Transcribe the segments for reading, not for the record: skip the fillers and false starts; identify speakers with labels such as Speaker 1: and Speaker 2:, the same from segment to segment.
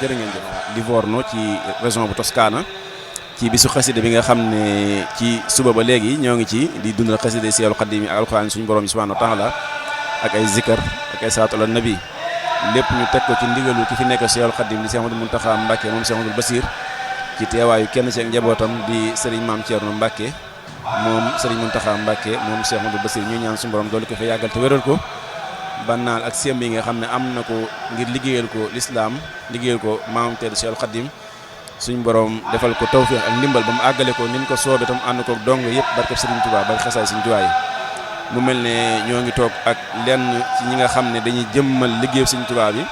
Speaker 1: jërë ngeen jëf Livorno ci région bu Toscana ci bisu xasida bi nga xam ne ci suba ba léegi ñoo ngi ci di dundal xasida Seexul Xadiim ak alxuraan suñu borom bi subhaanahu wa taala ak ay zikar ak ay salaatu ala nabi lépp ñu teg ko ci ndigalu ki fi nekk Seexul Xadiim di Seex Ahmadul Muntaxa Mbàkke moom Seex Ahmadul Basiir ci teewaayu kenn ci ak njabootam di Serigne Maam Thierno Mbàkke moom Serigne Muntaxa Mbàkke moom Seex Ahmadul Basiir ñu ñaan suñu borom doolu ko fa yàggal te wéral ko bannaal ak sémb yi nga xam ne am na ko ngir liggéeyal ko lislaam liggéeyal ko maamam tedd Seexul Xadiim suñ borom defal ko tawfiix ak ndimbal ba mu àggale ko ni mu ko soobee tam ànd ko dong yëpp barkeb Serigne Touba barke xasaay Serigne Touba yi mu mel ne ñoo ngi toog ak lenn ci ñi nga xam ne dañuy jëmmal liggéeyu Serigne Touba bi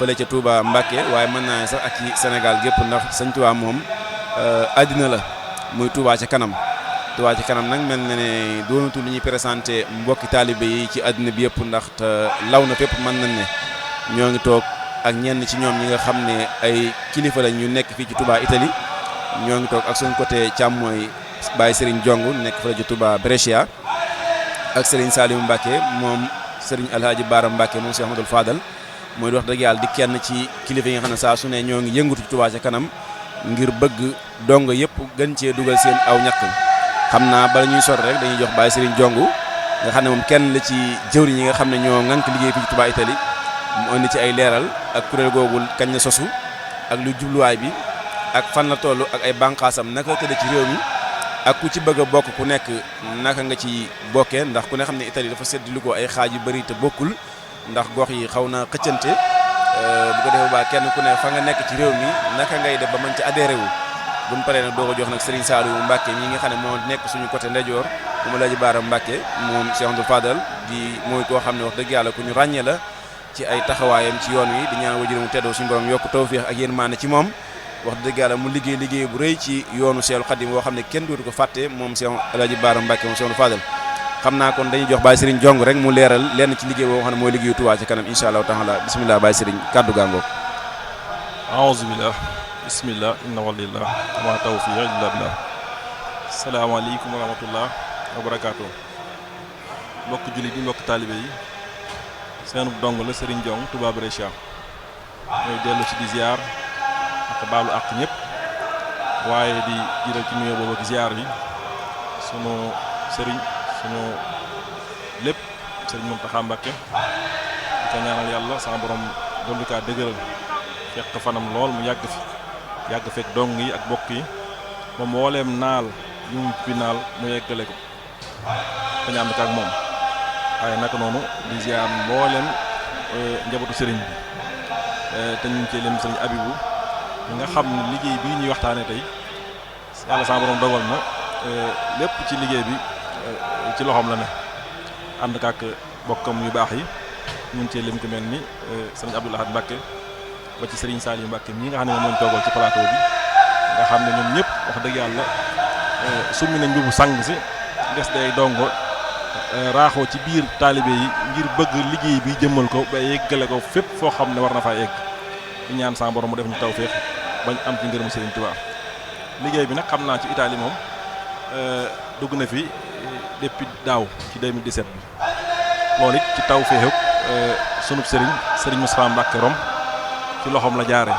Speaker 1: fële ca Touba Mbacke waaye mën naa sax ak ci Sénégal gépp ndax Serigne Touba moom àddina la muy Touba ca kanam Touba ci kanam nag mel na ne doonatul li ñuy présenté mbokki taalibe yi ci àddina bi yëpp ndax te law na fépp mën nañ ne ñoo ngi toog ak ñenn ci ñoom ñi nga xam ne ay kilifa lañ ñu nekk fii ci Touba Italie ñoo ngi toog ak suñ côté càmmooy Baye Serigne Jong nekk fële ci Touba Brescia ak Serigne Saliou Mbacke moom Serigne Alhaji Baara Mbacke moom Cheikh Ahmadoul Fadal mooy wax dëgg yàlla di kenn ci kilifa yi nga xam ne saa su ne ñoo ngi yëngatu ci Touba ca kanam ngir bëgg dong yëpp gën cee dugal seen aw ñàkk xam naa bala ñuy sori rek dañuy jox Baye Serigne Jong nga xam ne moom kenn la ci jëwriñ yi nga xam ne ñoo ŋànk liggéey fii ci Touba Italie mu indi ci ay leeral ak kuréel googu kañ la sosu ak lu jubluwaay bi ak fan la toll ak ay bànqaasam naka tëdd ci réew mi ak ku ci bëgg a bokk ku nekk naka nga ci bokkee ndax ku ne xam ne Italie dafa séddlu ko ay xaaj yu bëri te bokkul ndax gox yi xaw na xëccante bu ko defee ba kenn ku ne fa nga nekk ci réew mi naka ngay def ba mën ci adhéré wu bu ñu paree nag doo ko jox nag Serigne Saliou Mbacke ñi nga xam ne moo nekk suñu côté ndeyjoor mu Alaaji Baara Mbacke moom Cheikh Ahmadoul Fadal di mooy koo xam ne wax dëgg yàlla ku ñu ràññee la ci ay taxawaayam ci yoon wi di ñaan wajur mu teddoo suñu borom yokk tawfiix ak yéen maane ci moom wax dëgg yàlla mu liggéey bu rëy ci yoonu Seexul Xadiim boo xam ne kenn dootu ko fàtte moom Cheikh Alaaji Baara Mbacke moom Cheikh Ahmadoul Fadal xam naa kon dañuy jox Baye Serigne Jong rek mu leeral lenn ci liggéey boo xam ne mooy liggéeyu Touba ca kanam incha allahu taala bisimilah Baye Serigne kaddu gàngoog
Speaker 2: aouzu billah bismillah inna walillah ma tawfiq illa billah salaamaaleykum wa rahmatullah wa barakaatu mbokk jullit yi mbokk taalibe yi seen dong la Serigne Jong Touba Brescia ñooy dellu ci di ziar ak baalu àq ñëpp waaye di jiital ci nuyoo boobu ak ziar bi sunu sëriñ sunu lépp Serigne Mountakha Mbacké di ko ñaanal yàlla sama borom dolli kaa dëgëral fekk fanam lool mu yàgg fekk dong yi ak bokk yi moom mbooleem naal yu mu fi naal mu yeggale ko te ñu ànd ak moom waaye naka noonu di ziar mbooleem njabootu sëriñ bi te ñu ngi cee lim sëriñ Abibu ñi nga xam ne liggéey bii ñuy waxtaanee tey yàlla sama borom dogal na lépp ci liggéey bi ci loxoom la ne ànd ak bokkam yu baax yi ñu ngi cee lim ku mel ni sëriñ Abdoul Ahad Mbacke ba ci Serigne Saliou Mbacke mii nga xam ne moom lañ toogal ci plateau bi nga xam ne ñoom ñëpp wax dëgg yàlla summi nañ mbubu sang si des day dongo raaxoo ci biir taalibe yi ngir bëgg liggéey bi jëmmal ko ba yeggale ko fépp foo xam ne war na faa egg di ñaan sa borom mu def ñu tawfeex bañ am ci ngërëmu Serigne Touba liggéey bi nag xam naa ci Italie moom dugg na fi depuis daaw ci 2017 bi loolu it ci tawfeexu sunub Serigne Moustapha Mbacke Rom ci loxoom la jaare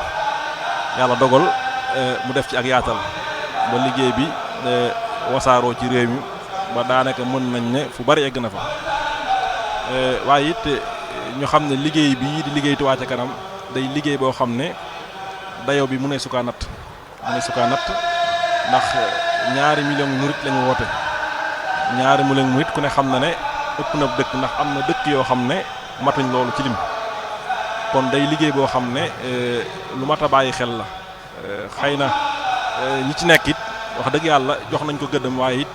Speaker 2: yàlla dogal mu def ci ak yaatal ba liggéey bi wasaaroo ci réew mi ba daanaka mën nañ ne fu bari egg na fa waaye it ñu xam ne liggéey bii di liggéey Touba ca kanam day liggéey boo xam ne dayo bi mu ne sukaa natt ndax 2 millions murit lañu woote 2 millions murit ku ne xam na ne ëpp na dëkk ndax am na dëkk yoo xam ne matuñ loolu ci lim kon day liggéey boo xam ne lu mat a bàyyi xel la xëy na ñi ci nekk it wax dëgg yàlla jox nañ ko gëddam waaye it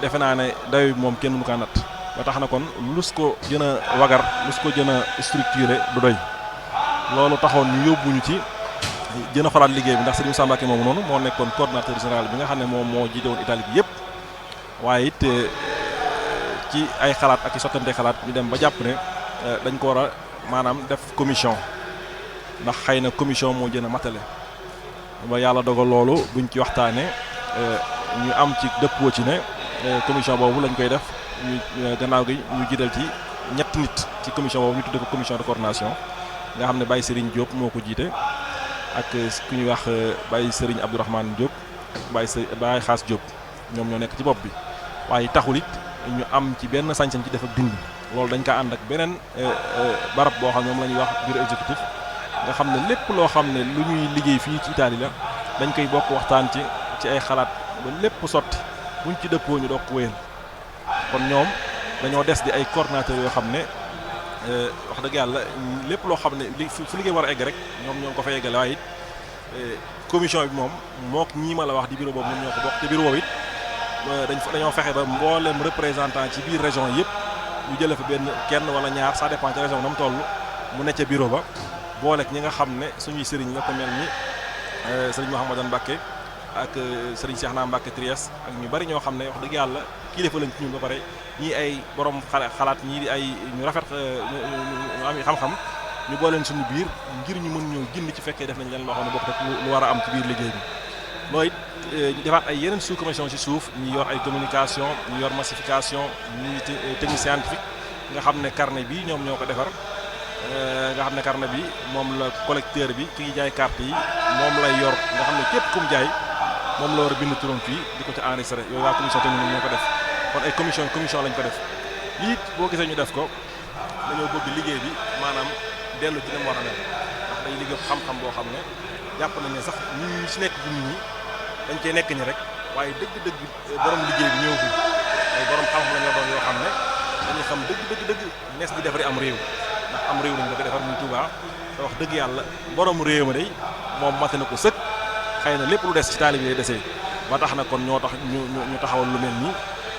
Speaker 2: defe naa ne dayo bi moom kenn mënu kaa natt ba tax na kon lus ko gën a wagar lus ko gën a structuré du doy loolu taxoon ñu yóbbuñu ci gën a xolaat liggéey bi ndax Serigne Moussa Mbacké moomu noonu moo nekkoon coordonnateur général bi nga xam ne moom moo jiite woon Italie bi yëpp waaye it ci ay xalaat ak i sottante xalaat ñu dem ba jàpp ne dañ ko war a maanaam def commission ndax xëy na commission moo gën a matale ba yàlla dogal loolu buñ ci waxtaanee ñu am ci dëppoo ci ne commission boobu lañ koy def ñu gannaaw gi ñu jiital ci 3 nit ci commission boobu ñu tuddee ko commission de coordination nga xam ne Baye Serigne Diop moo ko jiite ak ku ñuy wax Baye Serigne Abdourahmane Diop Baye Xaas Diop ñoom ñoo nekk ci bopp bi waaye taxul it ñu am ci benn sañ-sañ ci def ak dindi loolu dañ ko ànd ak beneen barab boo xam ne moom la ñuy wax bureau exécutif nga xam ne lépp loo xam ne lu ñuy liggéey fii ci Italie la dañ koy bokk waxtaan ci ay xalaat ba lépp sotti buñ ci dëppoo ñu doog ko wéyal kon ñoom dañoo des di ay coordonnateurs yoo xam ne wax dëgg yàlla lépp loo xam ne fu liggéey war a egg rek ñoom ko fa eggale waaye it commission bi moom mook ñii ma la wax di bureau boobu ñoom ñoo ko bokk te bureau boobu it dañoo fexe ba mboolem représentant ci biir région yëpp ñu jëlee fa benn kenn wala ñaar ça dépend ci région na mu toll mu ne ca bureau ba booleeg ñi nga xam ne suñuy sëriñ la ko mel ni sëriñ Mouhamadane Mbacké ak sëriñ Cheikh Mbacké Trieste ak ñu bari ñoo xam ne wax dëgg yàlla kilifa lañ ci ñun ba pare ñii ay borom xalaat ñii di ay ñu rafet ñu am xam-xam ñu booleen suñu biir ngir ñu mën ñoo gindi ci fekkee def nañ leen loo xam ne bokk rek lu war a am ci biir liggéey bi loolu it ñu defaat ay yeneen sous commission ci suuf ñi yor ay communication ñi yor massification ñi technique scientifique nga xam ne carnet bi ñoom ñoo ko defar nga xam ne carnet bi moom la collecteur bi ki jaay carte yi moom lay yor nga xam ne képp ku mu jaay moom la war a bind turam fii di ko ci enregistré yooyu waa commission technique ñoo ko def kon ay commission lañ ko def lii it boo gisee ñu def ko dañoo bëgg liggéey bi maanaam dellu ci dem war a mel ndax day liggéey xam-xam boo xam ne jàpp nañ ne sax ñun ñi ci nekk bu nit ñi dañ cee nekk ñi rek waaye dëgg-dëgg borom liggéey bi ñëwagul ay borom xam-xam la ñoo doon yoo xam ne dañuy xam dëgg nees di defari am réew ndax am réew lañ bëgg defar muy Touba te wax dëgg yàlla borom réew ma day moom mate na ko sëkk xëy na lépp lu des ci taalibe yi desee ba tax na kon ñoo tax ñu taxawal lu mel nii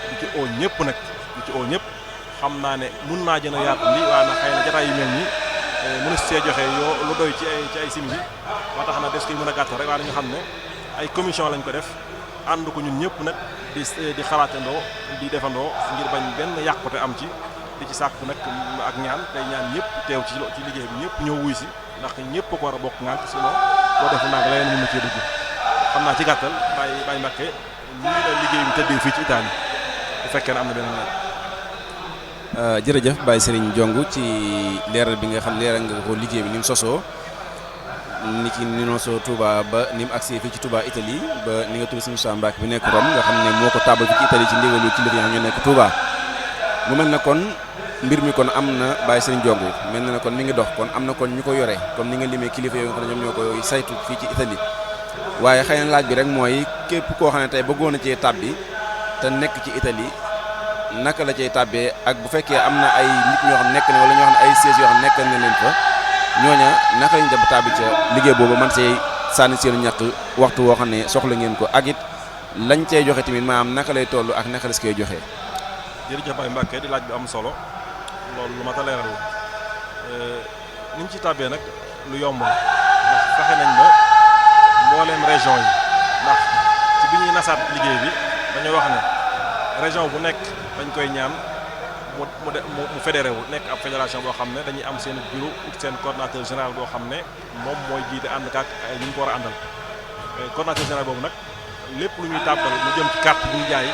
Speaker 2: di ci oo ñëpp nag di ci oo ñëpp xam naa ne mun naa gën a yaatu lii waaye nag xëy na jataay yu mel nii mënu see joxe yoo lu doy ci ay simili ba tax na des koy mën a gàttal rek waaye dañu xam ne ay commission lañ ko def ànd ko ñun ñëpp nag di xalaatandoo di defandoo ngir bañ benn yàqute am ci di ci sàkku nag ak ñaan tey ñaan ñëpp teew ci liggéey bi ñëpp ñëw wuy si ndax ñëpp ko war a bokk ngaan sinon boo defu naag leneen mën na cee dugg xam naa ci gàttal Baye Mbacké lii la liggéey bi tëddee fii ci Italie bu fekkee ne am na beneen laaj.
Speaker 1: jërëjëf Baye Serigne Diong ci leeral bi nga xam leeral nga ko liggéey bi ni mu sosoo ni ki ni noo soo Touba ba ni mu agsee fii ci Touba Italie ba ni nga tudd Serigne Moussa Mbacké bi nekk Rome nga xam ne moo ko taabal fii ci Italie ci ndigalu kilifa yi ñu nekk Touba mu mel na kon mbir mi kon am na Baye Serigne Diong mel na kon mi ngi dox kon am na kon ñu ko yore comme ni nga limee kilifa yooyu nga xam ne ñoom ñoo ko saytu fii ci Italie waaye xëy na laaj bi rek mooy képp koo xam ne tey bëggoon na cee tàbbi te nekk ci Italie naka la cay tàbbee ak bu fekkee am na ay nit ñoo xam nekk na wala ñoo xam ne ay sièges yoo xam nekk na leen fa ñooña naka lañ def tàbbi ca liggéey boobu man see sànni seen ñàkk waxtu woo xam ne soxla ngeen ko ak it lañ cey joxe tamit maanaam naka lay toll ak naka la si koy joxe.
Speaker 2: jërëjëf Baye Mbacké di laaj bi am solo loolu lu mat a leeral ni ñu ci tàbbee nag lu yomb la ndax fexe nañ ba mbooleem région yi ndax ci bi ñuy nasaat liggéey bi dañoo wax ne région bu nekk dañ koy ñaan mu fédéré wu nekk ab fédération boo xam ne dañuy am seen bureau ut seen coordonnateur général boo xam ne moom mooy jiite ànd ak ay ñu ko war a àndal coordonnateur général boobu nag lépp lu ñuy tàbbal mu jëm ci carte bu ñu jaay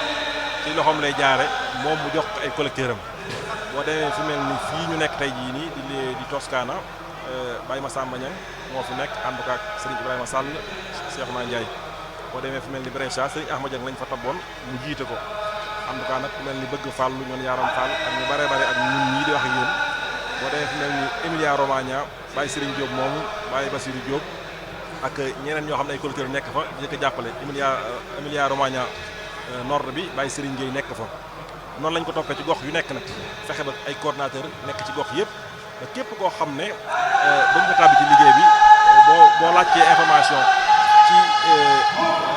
Speaker 2: ci loxoom lay jaare moom mu jox ay collecteur am boo demee fi mel ni fii ñu nekk tey jii nii di Toscana Baye Massamba Niang moo fi nekk ànd ak Serigne Ibrahima Sall Cheikhouna Ndiaye boo demee fi mel ni Brescia Serigne Ahmad Dieng lañ fa tabboon mu jiite ko en tout cas nag mel ni bëgg Fall lu ñoon Yaram Fall ak ñu bare ak ñun ñii di wax ak yéen boo demee fi mel ni Emilia Romagna Baye Serigne Diop moomu Baye Bassirou Diop ak ñeneen ñoo xam ne ay collecteurs nekk fa di ko jàppale Emilia Romagna nord bi Baye Serigne Gueye nekk fa noonu lañ ko toppee ci gox yu nekk nag fexe ba ay coordonnateur nekk ci gox yëpp ba képp koo xam ne dañ ko tàbbi ci liggéey bi boo laajtee information ci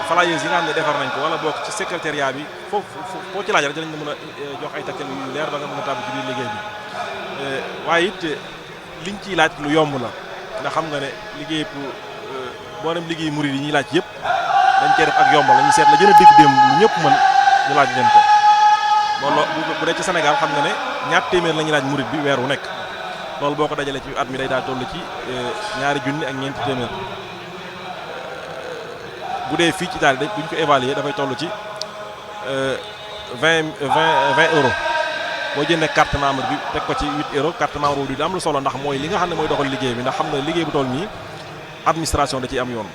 Speaker 2: flyers yi nga xam ne defar nañ ko wala bokk ci secrétariat bi foo ci laaj rek dinañ la mën a jox ay tegtal yu leer ba nga mën a tàbbi ci biir liggéey bi waaye it liñ ciy laaj lu yomb la ndax xam nga ne liggéey boo dem liggéey murid yi ñuy laaj yëpp dañ cee def ak yombal la ñu seet la gën a dégg démb lu ñëpp mën ñu laaj leen ko loolu bu dee ci Sénégal xam nga ne ñaar téeméer la ñuy laaj murid bi weer wu nekk loolu boo ko dajalee ci at mi day daal toll ci 2 junni ak ñeenti téeméer bu dee fii ci Italie bu ñu ko évaluer dafay toll ci 20 euros boo jëndee carte membre bi teg ko ci 8 euros carte membre bi di am lu solo ndax mooy li nga xam ne mooy doxal liggéey bi ndax xam nga liggéey bu toll nii administration da ciy am yoon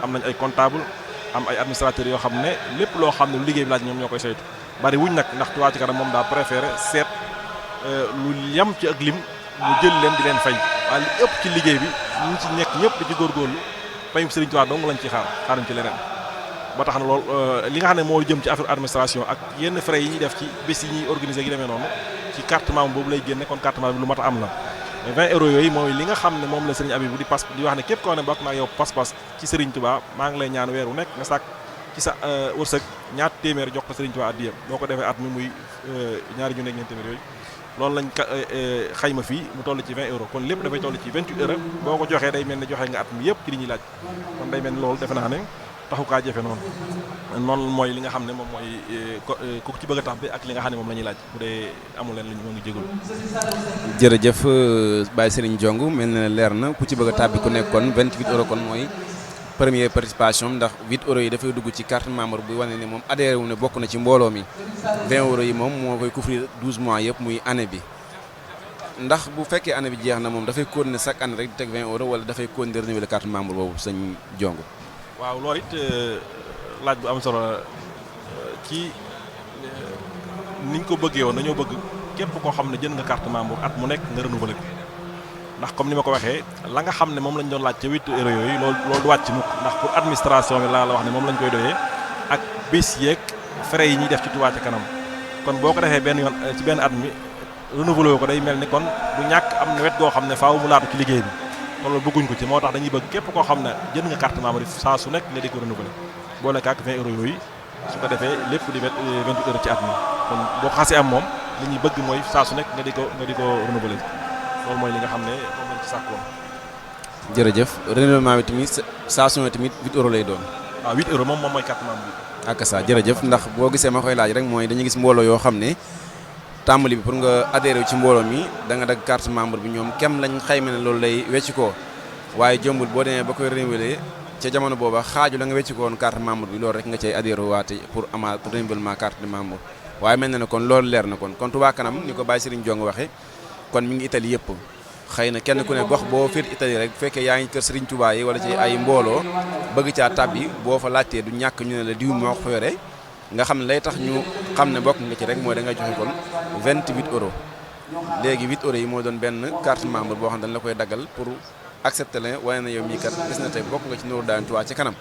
Speaker 2: am nañ ay comptable am ay administrateurs yoo xam ne lépp loo xam ne lu liggéey bi laaj ñoom ñoo koy saytu bari wuñ nag ndax Touba Ca Kanam moom daa préféré seet lu yam ci ak lim mu jël leen di leen fay waaye li ëpp ci liggéey bi ñu ci nekk ñëpp di ci góorgóorlu payum Serigne Touba dong lañ ci xaaruñ ci leneen ba tax na lool li nga xam ne moo jëm ci affaire administration ak yenn frais yi ñuy def ci bés yi ñuy organiser gi demee noonu ci carte membre boobu lay génne kon carte membre bi lu mat a am la mais 20 euros yooyu mooy li nga xam ne moom la Serigne Abibou di wax ne képp koo xam ne bokk naa yow pas-pas ci Serigne Touba maa ngi lay ñaan weer wu nekk nga sàkk ci sa wërsëg ñaar téeméer jox ko Serigne Touba addiya boo ko defee at mi muy ñaari ñu nekk ñeent téeméer yooyu loolu lañ xayma fii mu toll ci 20 euros kon lépp dafay toll ci 28 euros boo ko joxee day mel ne joxe nga at mi yëpp ci li ñuy laaj kon day mel ni loolu defe naa ne taxu kaa jafe noonu mooy li nga xam ne moom mooy ku ci bëgg a tax bi ak li nga xam ne moom la ñuy laaj bu dee amul leen lu ñu ngi jégalu.
Speaker 1: jërëjëf Baye Serigne Diong mel na leer na ku ci bëgg a tàbbi ku nekk kon 28 euros kon mooy première participation ndax 8 euros yi dafay dugg ci carte membre bu wane ne moom adhéré wu ne bokk na ci mbooloo mi 20 euros yi moom moo koy couvrir 12 mois yëpp muy année bi ndax bu fekkee année bi jeex na moom dafay continuer chaque année rek di teg 20 euros wala dafay continuer renouveler carte membre boobu sëñ Diong.
Speaker 2: waaw loolu it laaj bu am solo ci niñ ko bëggee woon dañoo bëgg képp koo xam ne jënd nga carte membre at mu nekk nga renouveler ko ndax comme ni ma ko waxee la nga xam ne moom lañ doon laaj ca 8 euros yooyu loolu du wàcc mukk ndax pour administration bi laa la wax ne moom lañ koy doyee ak bés yeeg frais yi ñuy def ci Touba Ca Kanam kon boo ko defee benn yoon ci benn at mi renouveler ko day mel ni kon bu ñàkk am na wet goo xam ne faaw mu laatu ci liggéey bi loolu bëgguñ ko ci moo tax dañuy bëgg képp koo xam ne jënd nga carte membre saa su nekk nga di ko renouveler boo nekk ak 20 euros yooyu su ko defee lépp di 28 euros ci at mi kon boo ko xasee am moom li ñuy bëgg mooy saa su nekk nga di ko renouveler loolu mooy li nga xam ne moom lañ ci sàkkoon.
Speaker 1: jërëjëf renouvellement bi tamit saa su ne tamit 8 euros lay doon.
Speaker 2: waaw 8 euros moom mooy carte membre bi.
Speaker 1: ak ça jërëjëf ndax boo gisee ma koy laaj rek mooy dañuy gis mbooloo yoo xam ne tàmbali bi pour nga adhéré ci mbooloo mi da nga dagg carte membre bi ñoom kem lañ xayma ne loolu lay wecc koo waaye jombul boo demee ba koy renouveler ca jamono booba xaaju la nga wecc ko woon carte membre bi loolu rek nga cay adhéré waate pour amaat renouvellement carte de membre waaye mel na ne kon loolu leer na kon Touba Kanam ni ko Baye Serigne Diong waxee kon mi ngi Italie yëpp xëy na kenn ku ne gox boo féet Italie rek bu fekkee yaa ngi kër Serigne Touba yi wala ci ay mbooloo bëgg caa tàbbi boo fa laajtee du ñàkk ñu ne la diw moo ko fa yore nga xam ne lay tax ñu xam ne bokk nga ci rek mooy da nga joxe kon 28 euros léegi 8 euros yi moo doon benn carte membre boo xam ne dañ la koy daggal pour accepter la wane na yow mii kat gis na tey bokk nga ci Nourou Darayni Touba Ca Kanam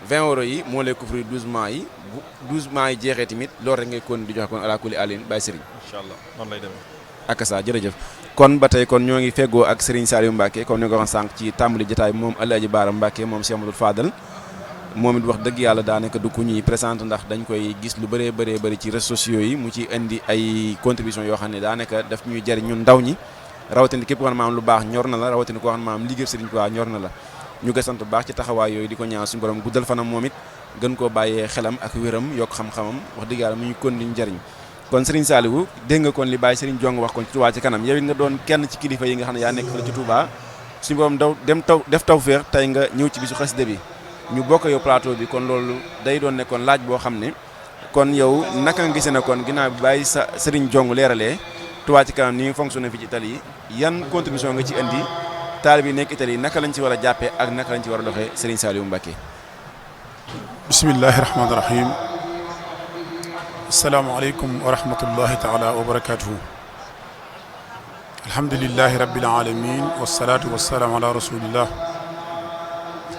Speaker 1: 20 euros yi moo lay couvrir 12 mois yi bu 12 mois yi jeexee tamit loolu rek ngay kon di joxe kon ala kulli alin Baye Serigne.
Speaker 2: incha allah noonu lay demee.
Speaker 1: ak ça jërëjëf kon ba tey kon ñoo ngi feggoo ak Serigne Saliou Mbacke comme ni nga ko waxee sànq ci tàmbali jotaay moom Alaaji Baara Mbacke moom Cheikh Amadou Fadal moom it wax dëgg yàlla daanaka du ku ñuy présenté ndax dañ koy gis lu bëree bëri ci réseaux sociaux yi mu ci indi ay contribution yoo xam ne daanaka daf ñuy jëriñ ñun ndaw ñi rawatina képp koo xam ne maam lu baax ñor na la rawatina koo xam ne maam liggéey Serigne Touba ñor na la ñu koy sant bu baax ci taxawaay yooyu di ko ñaan suñu borom guddal fanam moom it gën koo bàyyee xelam ak wéram yokk xam-xamam wax dëgg yàlla mu ñu kon diñu jëriñ kon Serigne Saliou dégg nga kon li Baye Serigne Diong wax kon ci Touba Ca Kanam yow it nga doon kenn ci kilifa yi nga xam ne yaa nekk fële ci Touba suñu borom def tawfeex tey nga ñëw ci bisu xasida bi ñu bokk yow plateau bi kon loolu day doon nekkoon laaj boo xam ne kon yow naka nga gisee ne kon ginnaaw bi Baye sa Serigne Diong leeralee Touba Ca Kanam ni nga fonctionné fii ci Italie yan contribution nga ci indi taalibe yi nekk Italie naka lañ ci war a jàppee ak naka lañ ci war a doxee Serigne Saliou Mbacke.
Speaker 3: bismillahi rahmaani rahim. asalaamaaleykum wa rahmatullahi taala wa barakatuhu. alhamdulilahi rabbil alamin wasalaatu wasalaam ala rasulillah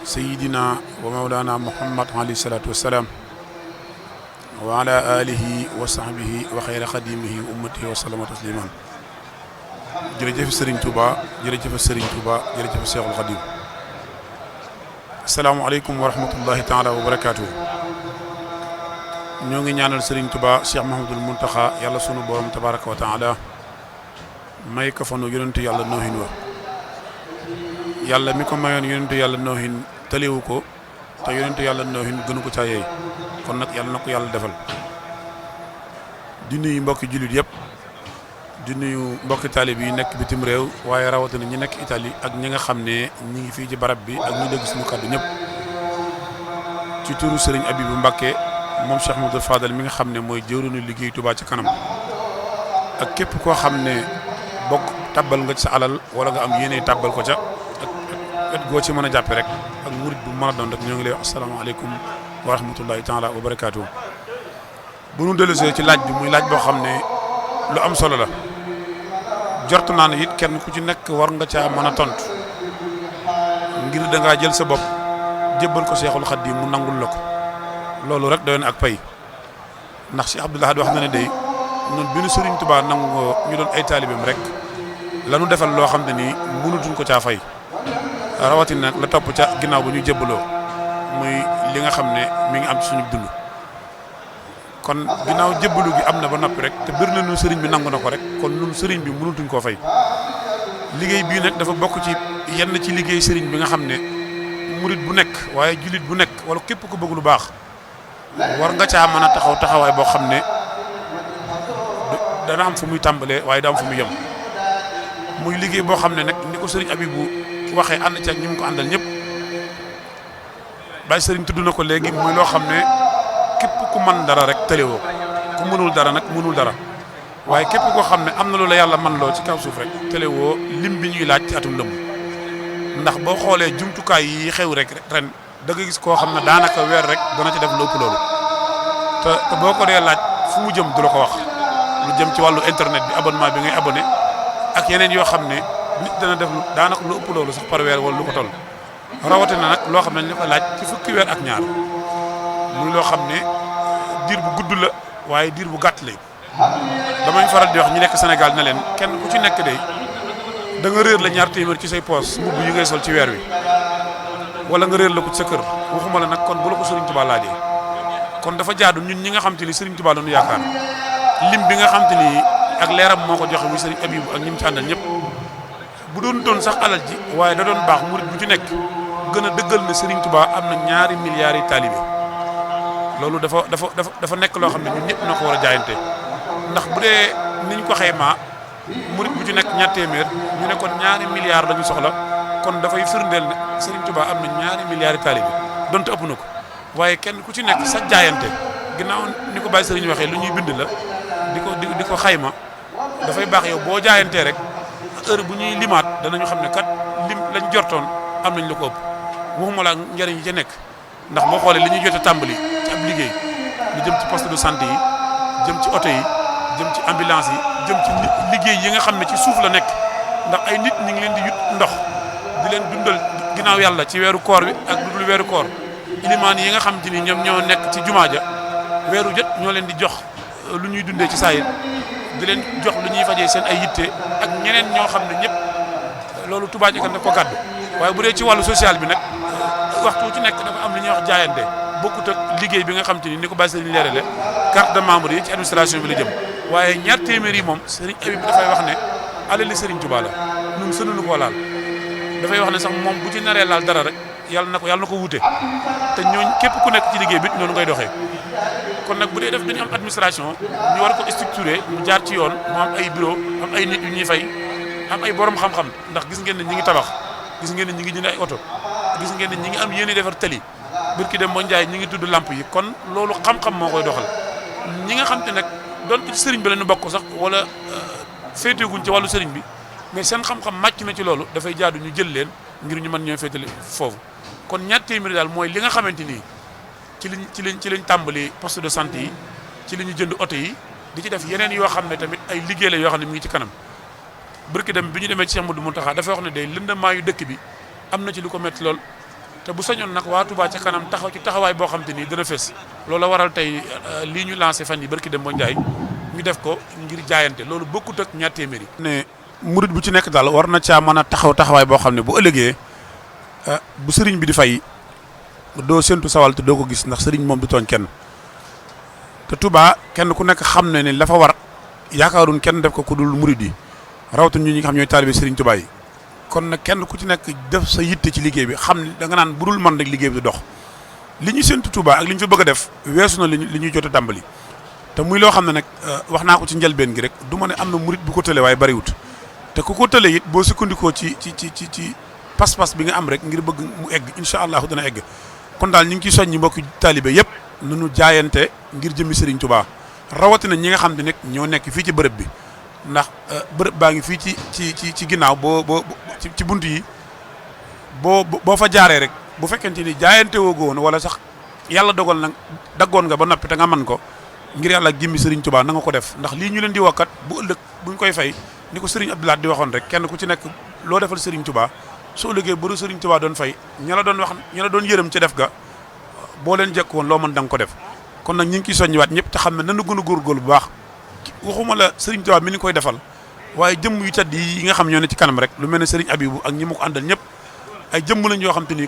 Speaker 3: sayidina wa mawlana muhammad alayhi salaatu wasalaam wa ala alihi wa sahbihi wa xayra xadimihi wa ummatihi wa sallama tasliman. jërëjëf Serigne Touba jërëjëf Serigne Touba jërëjëf Cheikhul Khadim. asalaamaaleykum wa rahmatullahi taala wa barakaatu. ñoo ngi ñaanal Serigne Touba Cheikh Mahamadul Muntaxa yàlla sunu borom tabaraka wa taala may ko fanu yonentu yàlla noohin wa yàlla mi ko mayoon yonentu yàlla noohin taliwu ko te yonentu yàlla noohin gënu ko caa yeey kon nag yàlla na ko yàlla defal. di nuyu mbokki jullit yëpp di nuyu mbokki taalib yi nekk bitim réew waaye rawatina ñi nekk Italie ak ñi nga xam ne ñi ngi fii ci barab bi ak ñi dégg suñu kàddu ñëpp ci turu Serigne Abibou Mbacke moom Cheikh Amadou Fadal mi nga xam ne mooy jëwriñu liggéey Touba Ca Kanam ak képp koo xam ne bokk tabbal nga ci sa alal wala nga am yéene tabbal ko ca wet goo ci mën a jàppe rek ak murid bu mën a doon rek ñoo ngi lay wax asalaamaaleykum wa rahmatullahi taala wa barakaatu. bu nu dellusee ci laaj bi muy laaj boo xam ne lu am solo la jortu naa ne it kenn ku ci nekk war nga caa mën a tontu ngir da ngaa jël sa bopp jébbal ko Seexul Xadiim mu nangul la ko loolu rek doy na ak pay ndax Cheikh Abdoul Ahad wax na ne day ñun bi nu Sëriñ Tuubaa nangu ñu doon ay taalibeem rek la nu defal loo xam ne nii mënutuñ ko caa fay rawatina nag la topp ca ginnaaw bu ñu jébbaloo muy li nga xam ne mi ngi am ci suñu dund. kon ginnaaw jébbalu gi am na ba noppi rek te bir na nu sëriñ bi nangu na ko rek kon nun sëriñ bi mënutuñ koo fay liggéey bii nag dafa bokk ci yenn ci liggéey sëriñ bi nga xam ne murit bu nekk waaye jullit bu nekk wala képp ku bëgg lu baax war nga caa mën a taxaw taxawaay boo xam ne dana am fu muy tàmbalee waaye da am fu muy yem muy liggéey boo xam ne nag ni ko sëriñ Abibu waxee ànd ci ak ñi mu ko àndal ñëpp bàyyi sëriñ tudd na ko léegi muy loo xam ne képp ku mën dara rek tëlewoo ku mënul dara nag mënul dara waaye képp koo xam ne am na lu la yàlla man loo ci kaw suuf rek tëlewoo lim bi ñuy laaj ci atum lëmm ndax boo xoolee jumtukaay yi xew rek ren da nga gis koo xam ne daanaka weer rek dana ci def lu ëpp loolu te boo ko dee laaj fu mu jëm du la ko wax lu jëm ci wàllu internet bi abonnement bi ngay abonné ak yeneen yoo xam ne nit dana def daanaka lu ëpp loolu sax par weer wala lu ko toll rawatina nag loo xam ne ñu ko laaj ci fukki weer ak ñaar muy loo xam ne diir bu gudd la waaye diir bu gàtt lay damay faral di wax ñu nekk Sénégal ne leen kenn ku ci nekk day da nga réer la ñaar téeméer ci say poos mbubb yi ngay sol ci weer wi wala nga réer la ko ci sa kër waxuma la nag kon bu la ko Serigne Touba laajee kon dafa jaadu ñun ñi nga xam te ni Serigne Touba lañu yaakaar lim bi nga xam te ni ak leeram moo ko joxe muy Serigne Abibu ak ñi mu ci àndal ñëpp bu doon doon sax alal ji waaye da doon baax murid bu ci nekk gën a dëggal ne Serigne Touba am na ñaari milliards yi taalibe loolu dafa nekk loo xam ne ñun ñëpp na ko war a jaayante ndax bu dee niñ ko xaymaa murid bu ci nekk ñaar téeméer ñu ne kon ñaari milliards la ñu soxla kon dafay firndeel ne Serigne Touba am na ñaari milliards yi taalibe donte ëpp na ko waaye kenn ku ci nekk sa jaayante ginnaaw ni ko Baye Serigne waxee lu ñuy bind la di ko xayma dafay baax yow boo jaayantee rek heure bu ñuy limaat danañu xam ne kat lim lañ jortoon am nañ la ko ëpp waxuma la njëriñ yi ca nekk ndax boo xoolee li ñuy jot a tàmbali ci ab liggéey lu jëm ci poste de santé yi jëm ci oto yi jëm ci ambulance yi jëm ci liggéey yi nga xam ne ci suuf la nekk ndax ay nit ñi ngi leen di yut ndox di leen dundal ginnaaw yàlla ci weeru koor bi ak lu dul weeru koor ilimaan yi nga xam te ni ñoom ñoo nekk ci jumaa ja weeru jot ñoo leen di jox lu ñuy dundee ci saa yi di leen jox lu ñuy fajee seen ay yitte ak ñeneen ñoo xam ne ñëpp loolu Touba Ca Kanam ko gàddu waaye bu dee ci wàllu social bi nag waxtu ci nekk dafa am lu ñuy wax jaayante bokkut ak liggéey bi nga xam te ni ko bàyyi Serigne leerale carte de membre yi ci administration bi la jëm waaye ñaar téeméer yi moom Serigne Abib bi dafay wax ne alali Serigne Touba la ñun sënuñu koo laal dafay wax ne sax moom bu ci naree laal dara rek yàlla na ko wute te ñooñ képp ku nekk ci liggéey bi noonu ngay doxee kon nag bu dee def dañu am administration ñu war ko structuré mu jaar ci yoon mu am ay bureau am ay nit yu ñuy fay am ay borom xam-xam ndax gis ngeen ne ñi ngi tabax gis ngeen ne ñi ngi jënd ay oto gis ngeen ne ñi ngi am yéene defar tali birki dem moo njaay ñi ngi tudd lamp yi kon loolu xam-xam moo koy doxal ñi nga xam te nag doon ci sëriñ bi la ñu bokk sax wala féeteeguñ ci wàllu sëriñ bi mais seen xam-xam màcc na ci loolu dafay jaadu ñu jël leen ngir ñu mën ñoo féetale foofu kon ñaar téeméeri daal mooy li nga xamante ni ci lañ tàmbali poste de santé yi ci li ñu jënd oto yi di ci def yeneen yoo xam ne tamit ay liggéey la yoo xam ne mu ngi ci kanam barki dem bi ñu demee ci Cheikh Modou Mountakha dafay wax ne day lëndamaayu dëkk bi am na ci lu ko métti lool te bu sañoon nag waa Touba Ca Kanam taxaw ci taxawaay boo xam te ni dana fes loolu la waral tey lii ñu lancé fan yi barki dem boo njaay ñu def ko ngir jaayante loolu bokkut ak ñaar téeméeri ne murid bu ci nekk daal war na caa mën a taxawaay boo xam ne bu ëllëgee bu sëriñ bi di fay doo séntu sawal te doo ko gis ndax sëriñ moom du tooñ kenn te Touba kenn ku nekk xam ne ni la fa war yaakaaruñ kenn def ko ku dul murid yi rawatina ñu ñi nga xam ñooy taalibe sëriñ Touba yi kon nag kenn ku ci nekk def sa yitte ci liggéey bi xam ne da nga naan budul man rek liggéey bi du dox li ñu séntu Touba ak li ñu fa bëgg a def weesu na li ñuy jot a tàmbali te muy loo xam ne nag wax naa ko ci njëlbeen gi rek du ma ne am na murid bu ko tële waaye bariwut te ku ko tële it boo sukkandikoo ci pas-pas bi nga am rek ngir bëgg mu egg incha allahu dana egg kon daal ñu ngi ciy soññi mbokki taalibe yëpp nañu jaayante ngir jëmmi Serigne Touba rawatina ñi nga xam ne nag ñoo nekk fii ci bërëb bi ndax bërëb baa ngi fii ci ginnaaw boo ci bunt yi boo fa jaaree rek bu fekkente ni jaayante woo woon wala sax yàlla dogal na daggoon nga ba noppi te nga man ko ngir yàlla ak jëmmi Serigne Touba na nga ko def ndax lii ñu leen di wakkat bu ëllëg buñ koy fay ni ko Serigne Abdoulaye di waxoon rek kenn ku ci nekk loo defal Serigne Touba soo ëllëgee bu Serigne Touba doon fay ña la doon yërëm ci def ga boo leen jekk woon loo mën da nga ko def kon nag ñu ngi ciy soññiwaat ñëpp te xam ne nanu gën a góorgóorlu bu baax waxuma la Serigne Touba mi ni koy defal waaye jëmm yu tedd yi nga xam ñoo ne ci kanam rek lu mel ne Serigne Abibou ak ñi mu ko àndal ñëpp ay jëmm lañ yoo xam te ni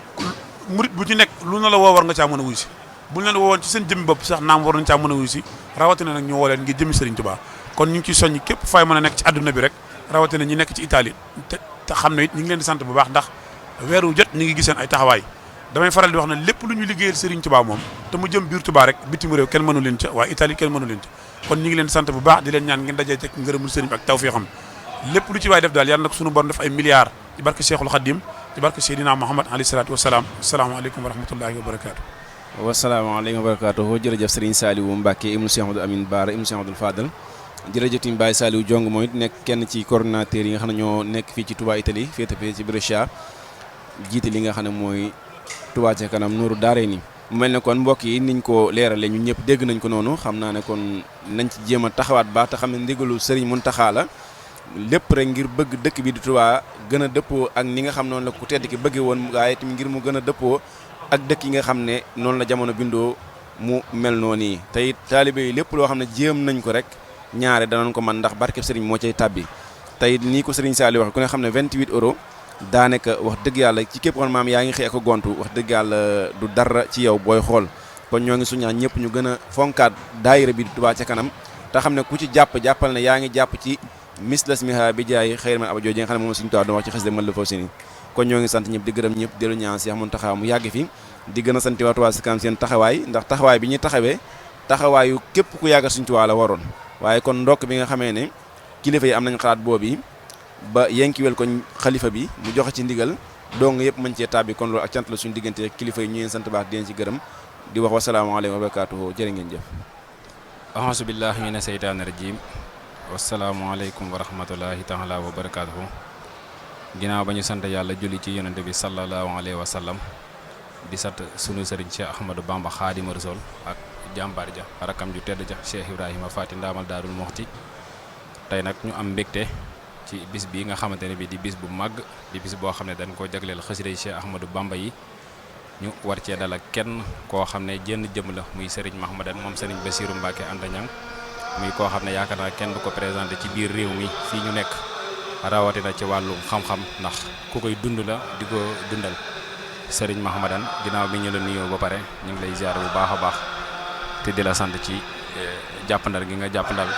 Speaker 3: murit bu ci nekk lu na la woo war nga caa mën a wuy si buñ leen woowoon ci seen jëmmi bopp sax naam war nañ caa mën a wuy si rawatina nag ñu woo leen ngir jëmmi Serigne Touba kon ñu ngi ciy soññ képp fay mën a nekk ci àdduna bi rek rawatina ñi nekk ci Italie te xam ne it ñu ngi leen di sant bu baax ndax weeru jot ñu ngi giseen ay taxawaay damay faral di wax ne lépp lu ñu liggéeyal Serigne Touba moom te mu jëm biir Touba rek bitim réew kenn mënu leen ca waaye Italie kenn mënu leen ca kon ñu ngi leen di sant bu baax di leen ñaan ngeen dajee teg ngërëmul Serigne ak tawfeexam lépp lu ci waay def daal yàlla nag suñu borom def ay milliards ci barke Cheikhul Khadim ci barke Seydina Muhammad alayhi salaatu wasalaam asalaamaaleykum wa rahmatullahi wa barakaatu.
Speaker 1: wasalaamaaleykum wa barakaatu jërëjëf Serigne Saliou Mbacke ibnu Cheikh Amadou Amine Bara ibnu Cheikh Amadou Fadal jërëjëf tamit Baye Saliou Diong mooy nekk kenn ci coordonnateur yi nga xam ne ñoo nekk fii ci Touba Italie féete fii ci Brescia jiite li nga xam ne mooy Touba ca kanam Nuuru Daarayni mu mel ne kon mbokk yi niñ ko leerale ñun ñëpp dégg nañ ko noonu xam naa ne kon nañ ci jéem a taxawaat baax te xam ne ndigalu Serigne Mountakha la lépp rek ngir bëgg dëkk bi di Touba gën a dëppoo ak ni nga xam noonu la ku tedd ki bëggee woon waaye tamit ngir mu gën a dëppoo ak dëkk yi nga xam ne noonu la jamono bindoo mu mel noonu yi te it taalibe yi lépp loo xam ne jéem nañ ko rek ñaare danañ ko man ndax barkeb Serigne moo cay tàbbi te it nii ko Serigne Saliou waxe ku ne xam ne 28 euros daanaka wax dëgg yàlla ci képp kon maam yaa ngi xëy ak gontu wax dëgg yàlla du dara ci yow booy xool kon ñoo ngi suñaan ñëpp ñu gën a fonkaat daayira bi di Touba ca kanam te xam ne ku ci jàppal ne yaa ngi jàpp ci mislasmiha bi jaay xëyr man aba jooju nga xam ne moom suñu tuwi doon wax ci xës de mën la foofu si kon ñoo ngi sant ñëpp di gërëm ñëpp dellu ñaan Cheikh Mountakha mu yàgg fi di gën a sant waa Touba ca kanam seen taxawaay ndax taxawaay bi ñuy taxawee taxawaayu képp ku yàggal suñu tuwi la waroon waaye kon ndokk bi nga xamee ne kilifa yi am nañ xalaat boobu ba yenkiwel ko xalifa bi mu joxe ci ndigal dong yëpp mën cee tàbbi kon loolu ak cant la suñu diggante kilifa yi ñu leen sant baax di leen ci gërëm di wax wasalaamaaleykum wa barakaatuhu jërë ngeen jëf
Speaker 4: ahousu billahi mina seytaani rajim wasalaamualeykum wa rahmatullahi taala wa barakaatuhu ginnaaw ba ñu sant yàlla julli ci yonente bi sallallahu alayhi wa sallam di sant sunu sëriñ Cheikh Ahmadou Bamba Xaadimu Rasuul ak jàmbaar ja rakam ju tedd ja Cheikh Ibrahima Faati ndaamal daarul moxti tey nag ñu am mbégte ci bis bi nga xamante ne bi di bis bu màgg di bis boo xam ne dañ koo jagleel xasida yi Cheikh Ahmadou Bamba yi ñu war cee dal ak kenn koo xam ne jenn jëm la muy Serigne Mahmadan moom Serigne Bassirou Mbacke Anta Niang muy koo xam ne yaakaar naa kenn du ko présenté ci biir réew mi fii ñu nekk rawatina ci wàllu xam-xam ndax ku koy dund la di ko dundal Serigne Mahmadan ginnaaw bi ñu la nuyoo ba pare ñu ngi lay ziar bu baax a baax te di la sant ci jàppandal gi nga jàppandal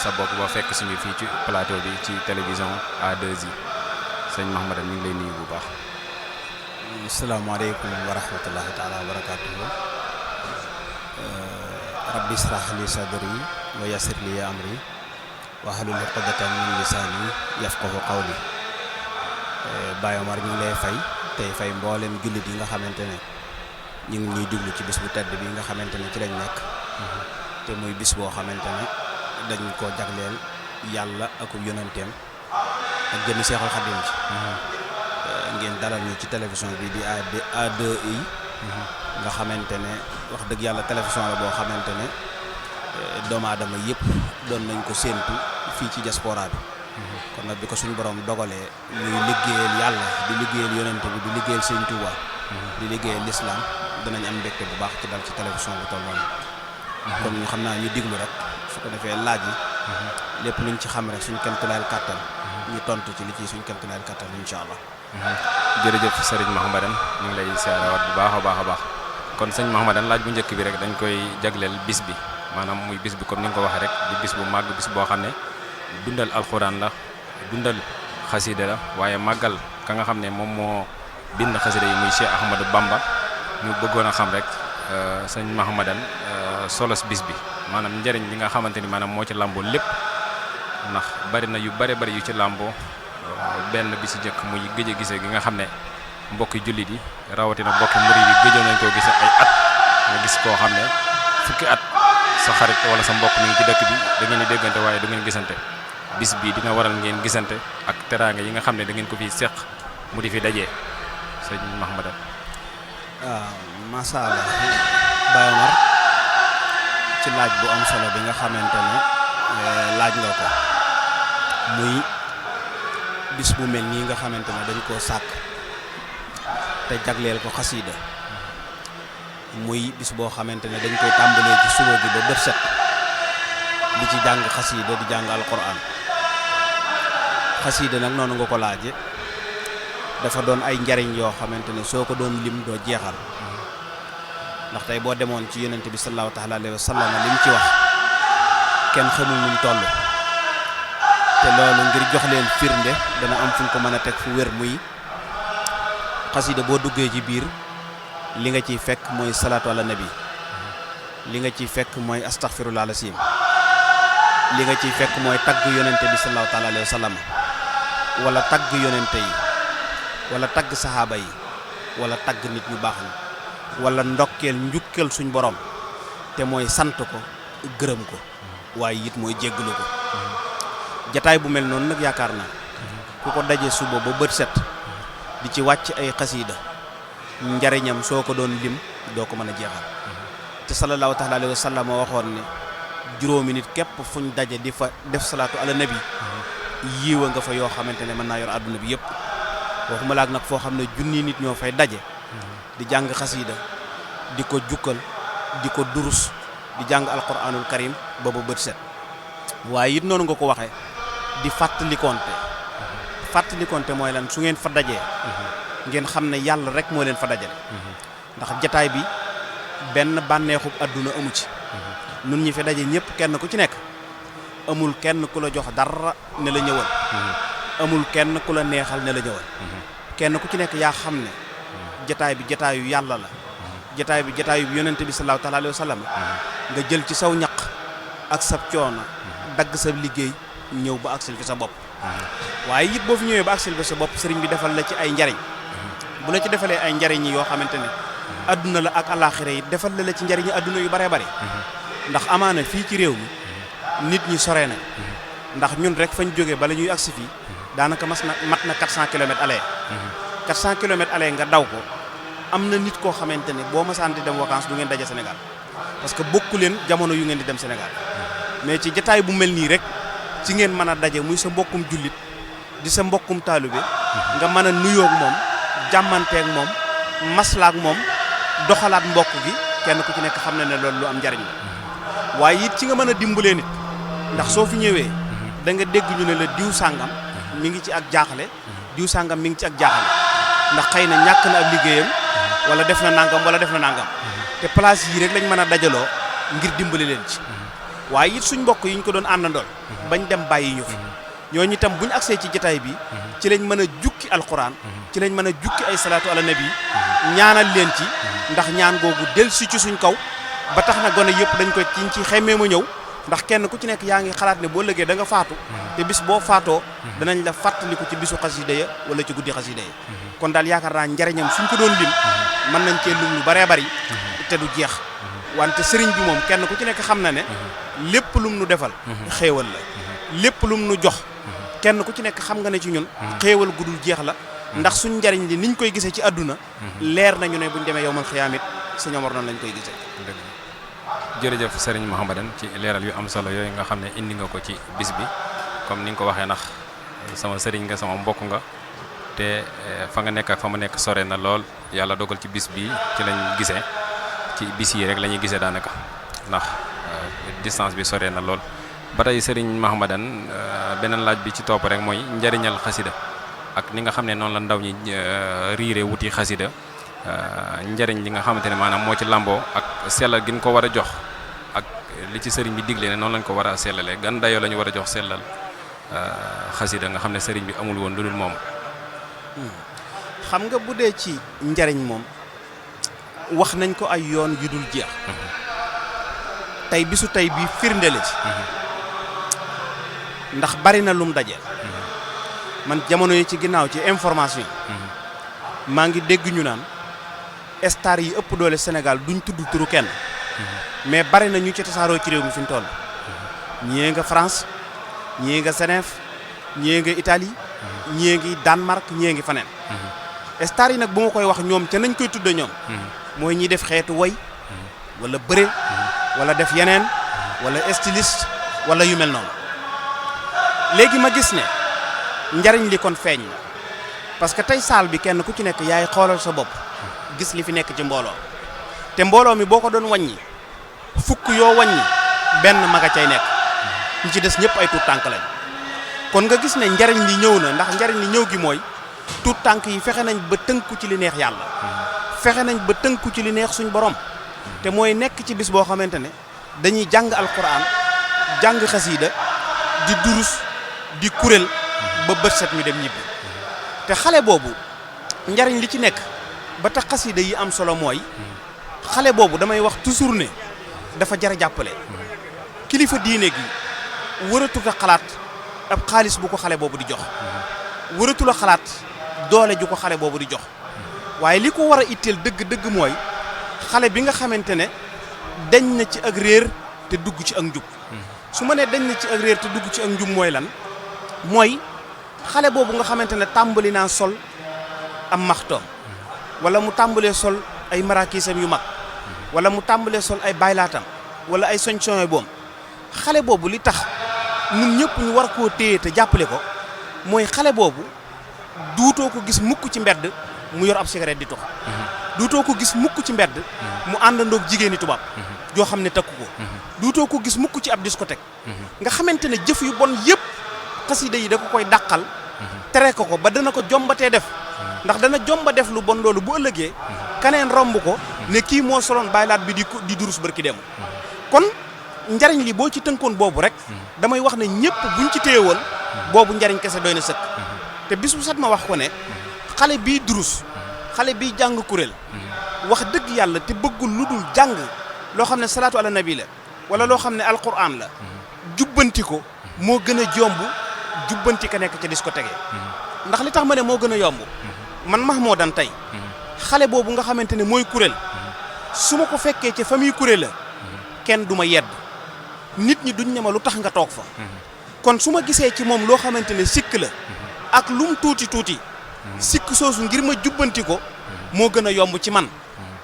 Speaker 4: sa bopp ba fekk suñu fii ci plateau bi ci télévision A2I sëñ Mahmadan ñu ngi lay nuyu bu baax.
Speaker 5: asalaamaaleykum wa rahmatullahi taala wa barakatuhu rabbi israh li sadri wa yassir li amri wahlul uqdatan min lisani yafqahu qawli Baye Omar ñu ngi lay fay tey fay mboolem jullit yi nga xamante ne ñu ngi ñuy déglu ci bis bu tedd bi nga xamante ne ci lañ nekk te muy bis boo xamante ne dañ ko jagleel yàlla ak yonenteem ak jëmi Seexul Xadim ci ngeen dalal ñu ci télévision bi di A2I nga xamante ne wax dëgg yàlla télévision la boo xamante ne doomu aadama yëpp doon nañ ko séentu fii ci diaspora bi kon nag bi ko suñu borom dogalee muy liggéeyal yàlla di liggéeyal yonente bi di liggéeyal Sëñ Tuubaa di liggéeyal l'islam danañ am mbégte bu baax ci dal ci télévision bu toll noonu kon ñu xam naa ñu diglu rek su ko defee laaj yi lépp luñ ci xam rek suñ kemtulaayal kàttan ñu tontu ci li ci suñ kemtulaayal kàttan incha allah.
Speaker 4: jërëjëf Serigne Mahmadan ñu ngi lay siyaarawaat bu baax a baax a baax kon sëñ Mahmadan laaj bu njëkk bi rek dañ koy jagleel bis bi maanaam muy bis bi comme ni nga ko waxee rek di bis bu màgg bis boo xam ne dundal alxuraan la dundal xasida la waaye màggal ka nga xam ne moom moo bind xasida yi muy Cheikh Ahmadou Bamba ñu bëggoon a xam rek sëñ Mahmadan solos bis bi maanaam njëriñ li nga xamante ni maanaam moo ci làmboo lépp ndax bari na yu bari yu ci làmboo benn bi si jëkk muy gëj a gisee gi nga xam ne mbokki jullit yi rawatina mbokki murid yi gëjoon nañ koo gisee ay at nga gis koo xam ne fukki at sa xarit wala sa mbokk mi ngi ci dëkk bi da ngeen di déggante waaye du ngeen gisante bis bi dina waral ngeen gisante ak teraanga yi nga xam ne da ngeen ko fi seq mu di fi dajee sëñ Mahamadan.
Speaker 5: waaw macha allah Baye Omar ci laaj bu am solo bi nga xamante ne laaj nga ko muy bis bu mel nii nga xamante ne dañ koo sàkk te jagleel ko xasiida muy bis boo xamante ne dañ koy tàmbalee ci suba gi ba bët set di ci jàng xasiida di jàng alquran xasiida nag noonu nga ko laaje dafa doon ay njariñ yoo xamante ne soo ko doon lim doo jeexal ndax tey boo demoon ci yonent bi sallallahu taala alayhi wa sallam lim ci wax kenn xamul nu mu toll te loolu ngir jox leen firnde dana am fu ñu ko mën a teg fu wér muy xasida boo duggee ci biir li nga ciy fekk mooy salaatu ala nabi li nga ciy fekk mooy astaghfirullah alasim li nga ciy fekk mooy tagg yonente bi sallallahu taala alayhi wa sallam wala tagg yonente yi wala tagg saxaaba yi wala tagg nit ñu baax ñi wala ndokkeel njukkal suñ borom te mooy sant ko gërëm ko waaye it mooy jéggalu ko jataay bu mel noonu nag yaakaar naa ku ko daje suba ba bët set di ci wàcc ay xasiida njariñam soo ko doon lim doo ko mën a jeexal te sallallahu taala alayhi wa sallam waxoon ne juróomi nit képp fuñ daje di fa def salaatu ala nabi yiiwa nga fa yoo xamante ne mën naa yor àdduna bi yëpp waxuma laak nag foo xam ne junni nit ñoo fay daje di jàng xasiida di ko jukkal di ko durus di jàng alquranul karim booba bët set waaye it noonu nga ko waxee di fàttalikonte mooy lan su ngeen fa dajee ngeen xam ne yàlla rek moo leen fa dajale ndax jataay bi benn bànneexub àdduna amu ci nun ñi fi daje ñëpp kenn ku ci nekk amul kenn ku la jox dara ne la ñëwal amul kenn ku la neexal ne la ñëwal kenn ku ci nekk yaa xam ne jataay bi jataayu yàlla la jataay bi jataayu yonente bi sallallahu taala alayhi wa sallam nga jël ci saw ñaq ak sab coono dagg sa liggéey ñëw ba agsil fi sa bopp waaye it boo fi ñëwee ba agsil fi sa bopp sëriñ bi defal la ci ay njariñ bu la ci defalee ay njariñ yoo xamante ne adduna la ak alaxira yi defal la ci njariñi adduna yu bare bare ndax amaana fii ci réew mi nit ñi sore nañ ndax ñun rek fañ jógee bala ñuy agsi fii daanaka mat na 400 kilomètres aller 400 kilomètres aller nga daw ko am na nit koo xamante ne boo masaan di dem vacances du ngeen daje Sénégal parce que bokku leen jamono yu ngeen di dem Sénégal mais ci jataay bu mel nii rek ci ngeen mën a daje muy sa mbokkum jullit di sa mbokkum taalibe nga mën a nuyoog moom jàmmanteeg moom maslaak moom doxalaat mbokk gi kenn ku ci nekk xam na ne loolu lu am njariñ la waaye it ci nga mën a dimbalee nit ndax soo fi ñëwee da nga dégg ñu ne la diw sàngam mi ngi ci ak jaaxle diw sàngam mi ngi ci ak jaaxle ndax xëy na ñàkk na ab liggéeyam wala def na nangam wala def na nangam te place yi rek lañ mën a dajaloo ngir dimbali leen ci waaye it suñ mbokk yi ñu ko doon àndandool bañ dem bàyyi ñu fi ñooñu itam buñ agsee ci jotaay bi ci lañ mën a jukki alquran ci lañ mën a jukki ay salaatu ala nabi ñaanal leen ci ndax ñaan googu del si ci suñ kaw ba tax na gone yëpp dañ ko ci xemmee ma ñëw ndax kenn ku ci nekk yaa ngi xalaat ne boo lëgee da nga faatu te bis boo faatoo danañ la fàttaliku ci bisu xasida ya wala ci guddi xasida ya kon daal yaakaar naa njariñam suñ ko doon lim mën nañ cee lim lu baree bari te du jeex wante sëriñ bi moom kenn ku ci nekk xam na ne lépp lum nu defal xéewal la lépp lum nu jox kenn ku ci nekk xam nga ne ci ñun xéewal gudul jeex la ndax suñ njariñ li niñ koy gisee ci àdduna leer nañu ne buñ demee yowmal xiyaamit sëñ Omar noonu lañ koy gisee.
Speaker 4: jërëjëf Serigne Mahamadan ci leeral yu am solo yooyu nga xam ne indi nga ko ci bis bi comme ni nga ko waxee ndax sama sëriñ nga sama mbokk nga te fa nga nekk ak fa ma nekk sore na lool yàlla dogal ci bis bi ci lañ gisee ci bis yi rek la ñuy gisee daanaka ndax distance bi sore na lool. ba tey Serigne Mahamadan beneen laaj bi ci topp rek mooy njariñal xasida ak ni nga xam ne noonu la ndaw ñi riire wuti xasida njariñ li nga xamante ne maanaam moo ci lamboo ak sellal gi ñu ko war a jox ak li ci sëriñ bi digle ne noonu lañ ko war a sellalee gan dayoo la ñu war a jox sellal xasida nga xam ne sëriñ bi amul woon lu dul moom.
Speaker 5: xam nga bu dee ci njariñ moom wax nañ ko ay yoon yu dul jeex tey bisu tey bii firnde la ci ndax bari na lum dajeel man jamono yi ci ginnaaw ci information maa ngi dégg ñu naan star yi ëpp doole Sénégal duñ tudd turu kenn mais bari na ñu ci tasaaroo ci réew mi fi ñu toll ñii nga France ñii nga Genève ñii nga Italie ñii ngi Danemark ñii ngi faneen star yi nag bu ma koy wax ñoom ca nañ koy tudde ñoom mooy ñi def xeetu woy wala bëre wala def yeneen wala styliste wala yu mel noonu léegi ma gis ne njariñ li kon feeñ na parce que tey saal bi kenn ku ci nekk yaay xoolal sa bopp gis li fi nekk ci mbooloo te mbooloo mi boo ko doon wàññi fukk yoo wàññi benn maga cay nekk ñi ci des ñëpp ay tuut tànk lañ kon nga gis ne njariñ li ñëw na ndax njariñ li ñëw gi mooy tuut tànk yi fexe nañ ba tënku ci li neex yàlla fexe nañ ba tënku ci li neex suñ borom te mooy nekk ci bis boo xamante ne dañuy jàng alquran jàng xasiida di durus di kuréel ba bët set ñu dem ñibbi te xale boobu njariñ li ci nekk ba tax xasiida yi am solo mooy xale boobu damay wax toujours ne dafa jar a jàppale kilifa diine gi wëratut a xalaat ab xaalis bu ko xale boobu di jox wëratul a xalaat doole ju ko xale boobu di jox waaye li ko war a itteel dëgg-dëgg mooy xale bi nga xamante ne dañ na ci ak réer te dugg ci ak njub su ma nee dañ na ci ak réer te dugg ci ak njub mooy lan mooy xale boobu nga xamante ne tàmbali naa sol am maxtoom wala mu tàmbalee sol ay marakiisam yu mag wala mu tàmbalee sol ay baylaatam wala ay soñsoñe boom xale boobu li tax ñun ñëpp ñu war koo téye te jàppale ko mooy xale boobu duutoo ko gis mukk ci mbedd mu yor ab cigarette di tox duutoo ko gis mukk ci mbedd mu àndandoog jigéeni tubaab joo xam ne takku ko duutoo ko gis mukk ci ab discothèque nga xamante ne jëf yu bon yëpp xasida yi da ko koy dàqal tere ko ba dana ko jombatee def ndax dana jomba def lu bon loolu bu ëllëgee kaneen romb ko ne kii moo soloon baylaat bi di durus barki dem kon njariñ li boo ci tënkoon boobu rek damay wax ne ñëpp buñ ci téye woon boobu njariñ kese doy na sëkk te bis bu set ma wax ko ne xale bii durus xale bii jàng kuréel wax dëgg yàlla te bëggul lu dul jàng loo xam ne salaatu ala nabi la wala loo xam ne alquran la jubbanti ko moo gën a jomb jubbanti ka nekk ca discothèque ndax li tax ma ne moo gën a yomb man Mahmoudan tey xale boobu nga xamante ne mooy kuréel su ma ko fekkee ca famille kuréel la kenn du ma yedd nit ñi duñ ne ma lu tax nga toog fa kon su ma gisee ci moom loo xamante ne sikk la ak lum tuuti tuuti sikk soosu ngir ma jubbanti ko moo gën a yomb ci man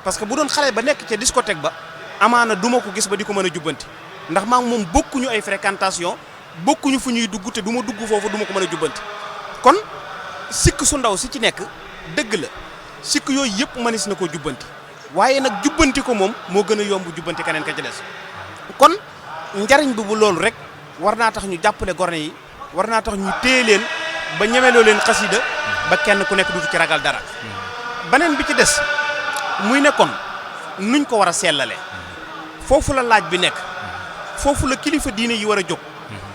Speaker 5: parce que bu doon xale ba nekk ca discothèque ba amaana du ma ko gis ba di ko mën a jubbanti ndax maa ngi moom bokkuñu ay fréquentation bokkuñu fu ñuy dugg te du ma dugg foofu du ma ko mën a jubbanti kon sikk su ndaw si ci nekk dëgg la sikk yooyu yëpp mënees na koo jubbanti waaye nag jubbanti ko moom moo gën a yomb jubbanti keneen ka ci des kon njariñ bi bu loolu rek war naa tax ñu jàppale gorne yi war naa tax ñu téye leen ba ñemeloo leen xasida ba kenn ku nekk dutu ci ragal dara beneen bi ci des muy nekkoon nuñ ko war a sellale foofu la laaj bi nekk foofu la kilifa diine yi war a jóg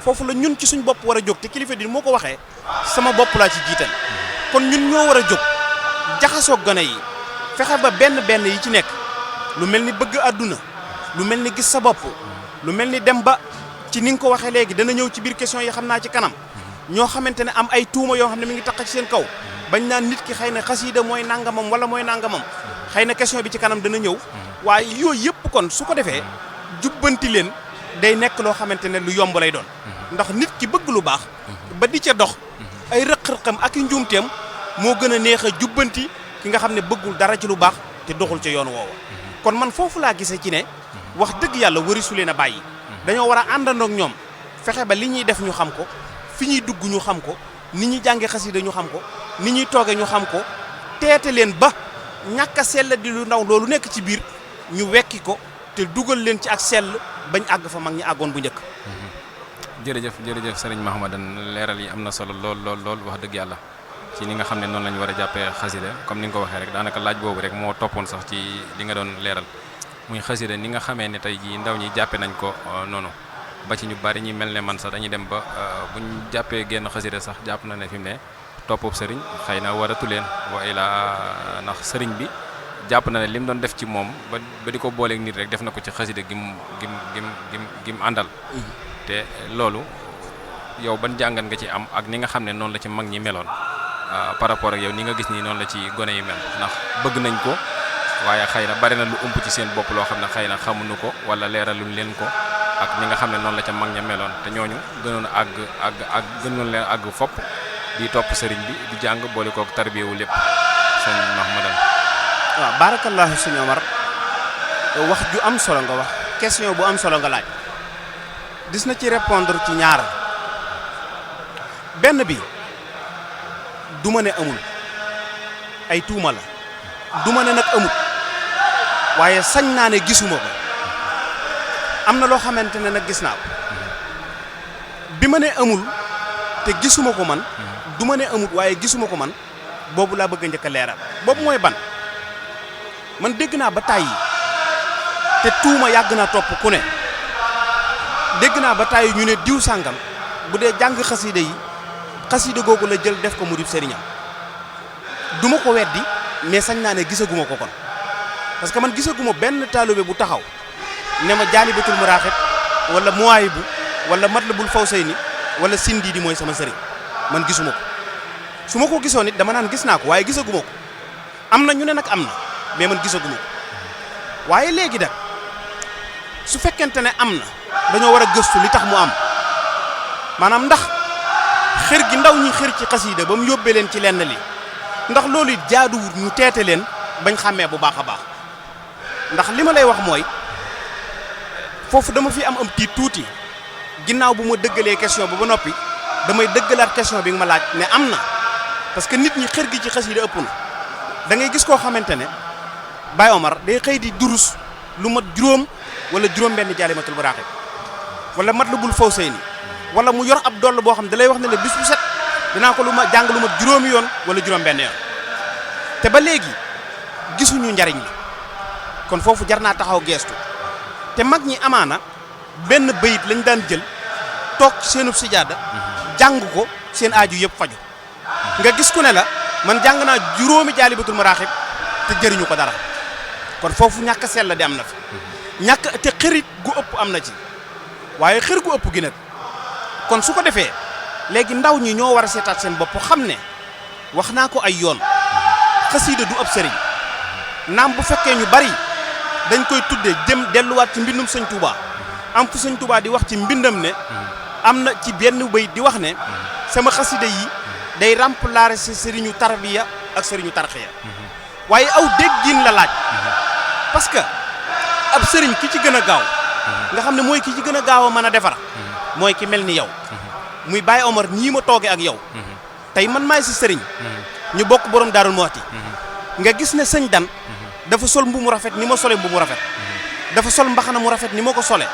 Speaker 5: foofu la ñun ci suñ bopp war a jóg te kilifa diine moo ko waxee sama bopp laa ci jiital kon ñun ñoo war a jóg jaxasoo gone yi fexe ba benn yi ci nekk lu mel ni bëgg àdduna lu mel ni gis sa bopp lu mel ni dem ba ci ni nga ko waxee léegi dana ñëw ci biir question yi xam naa ci kanam ñoo xamante ne am ay tuuma yoo xam ne mi ngi taq ci seen kaw bañ naan nit ki xëy na xasiida mooy nangamam wala mooy nangamam xëy na question bi ci kanam dana ñëw waaye yooyu yëpp kon su ko defee jubbanti leen day nekk loo xamante ne lu yomb lay doon ndax nit ki bëgg lu baax ba di ca dox ay rëq-rëqam ak i njuumteem moo gën a neex a jubbanti ki nga xam ne bëggul dara ci lu baax te doxul ca yoon woowa kon man foofu laa gisee ci ne wax dëgg yàlla warisu leen a bàyyi dañoo war a àndandoo ak ñoom fexe ba li ñuy def ñu xam ko fi ñuy dugg ñu xam ko ni ñuy jànge xasida ñu xam ko ni ñuy tooge ñu xam ko teete leen ba ñàkk a sell di lu ndaw loolu nekk ci biir ñu wekki ko te dugal leen ci ak sell bañ àgg fa mag ñi àggoon bu njëkk.
Speaker 4: jërëjëf sëriñ Mahmoudan leeral yi am na solo lool wax dëgg yàlla ci ni nga xam ne noonu la ñu war a jàppee xasida comme ni nga ko waxee rek daanaka laaj boobu rek moo toppoon sax ci li nga doon leeral muy xasida ni nga xamee ne tey jii ndaw ñi jàppe nañ ko noonu ba ci ñu bari ñi mel ne man sax dañuy dem ba buñ jàppee genn xasida sax jàpp na ne fi mu ne toppub sëriñ xëy na waratu leen wa ilaa ndax sëriñ bi jàpp na ne li mu doon def ci moom ba di ko booleeg nit rek def na ko ci xasida gim àndal te loolu yow ban jàngat nga ci am ak ni nga xam ne noonu la ci mag ñi meloon par rapport ak yow ni nga gis nii noonu la ci gone yi mel ndax bëgg nañ ko waaye xëy na bari na lu ëmp ci seen bopp loo xam ne xëy na xamuñu ko wala leeraluñ leen ko ak ni nga xam ne noonu la ca mag ña meloon te ñooñu gënoon a gënoon leen àgg fopp di topp sëriñ bi di jàng boole kook tarbiyewu lépp sëñ Mahmadan.
Speaker 5: waaw barakallahu sëñ Omar wax ju am solo nga wax question bu am solo nga laaj dis na ci répondre ci ñaar benn bi du ma ne amul ay tuuma la du ma ne nag amul waaye sañ naa ne gisuma ko am na loo xamante ne nag gis naa ko bi ma ne amul te gisuma ko man du ma ne amul waaye gisuma ko man boobu laa bëgg a njëkk a leeral boobu mooy ban man dégg naa ba tàyyi te tuuma yàgg naa topp ku ne dégg naa ba tàyyi ñu ne diw sàngam bu dee jàng xasida yi xasida googu la jël def ko mu di sëriñam du ma ko weddi mais sañ naa ne gisaguma ko kon parce que man gisaguma benn taalibe bu taxaw ne ma jaalibatul maraaxib wala muwaahibu wala matlabul fawsayni wala sindi di mooy sama sëriñ man gisuma ko su ma ko gisoon it dama naan gis naa ko waaye gisaguma ko am na ñu ne nag am na mais man gisaguma ko waaye léegi nag su fekkente ne am na dañoo war a gëstu li tax mu am maanaam ndax xër gi ndaw ñi xër ci xasiida ba mu yóbbee leen ci lenn li ndax loolu it jaaduwut ñu teete leen bañ xàmmee bu baax a baax ndax li ma lay wax mooy foofu dama fi am tiit tuuti ginnaaw bu ma dëggalee question ba noppi damay dëggalaat question bi nga ma laaj ne am na parce que nit ñi xër gi ci xasiida ëpp na da ngay gis koo xamante ne Baye Omar day xëy di durus lu mat juróom wala juróom-benn jaalimatul maraaxib wala matlabul fawsayni wala mu yor ab doll boo xam da lay wax ne la bis bu set dinaa ko lu ma jàng lu mat juróomi yoon wala juróom-benn yoon te ba léegi gisuñu njariñ li kon foofu jar naa taxaw geestu te mag ñi amaana benn bayit lañ daan jël toog seenub sijaada jàng ko seen aaju yëpp faju nga gis ku ne la man jàng naa juróomi jaalibatul maraaxib te jëriñu ko dara kon foofu ñàkk sell di am na fi ñàkk te xërit gu ëpp am na ci waaye xër gu ëpp gi nag kon su ko defee léegi ndaw ñi ñoo war a seetaat seen bopp xam ne wax naa ko ay yoon xasiida du ab sëriñ naam bu fekkee ñu bari dañ koy tuddee jëm delluwaat ci mbindum sëñ Touba am fu sëñ Touba di wax ci mbindam ne am na ci benn bayit di wax ne sama xasiida yi day remplacer si sëriñu tarbiya ak sëriñu tarxiya waaye aw déggin la laaj parce que ab sëriñ ki ci gën a gaaw nga xam ne mooy ki ci gën a gaaw a mën a defar mooy ki mel ni yow muy Baye Omar nii ma tooge ak yow tey man maay si sëriñ ñu bokk borom Daarul Muxti nga gis ne sëñ Dan dafa sol mbu mu rafet ni ma sole mbu mu rafet dafa sol mbaxana mu rafet ni ma ko sole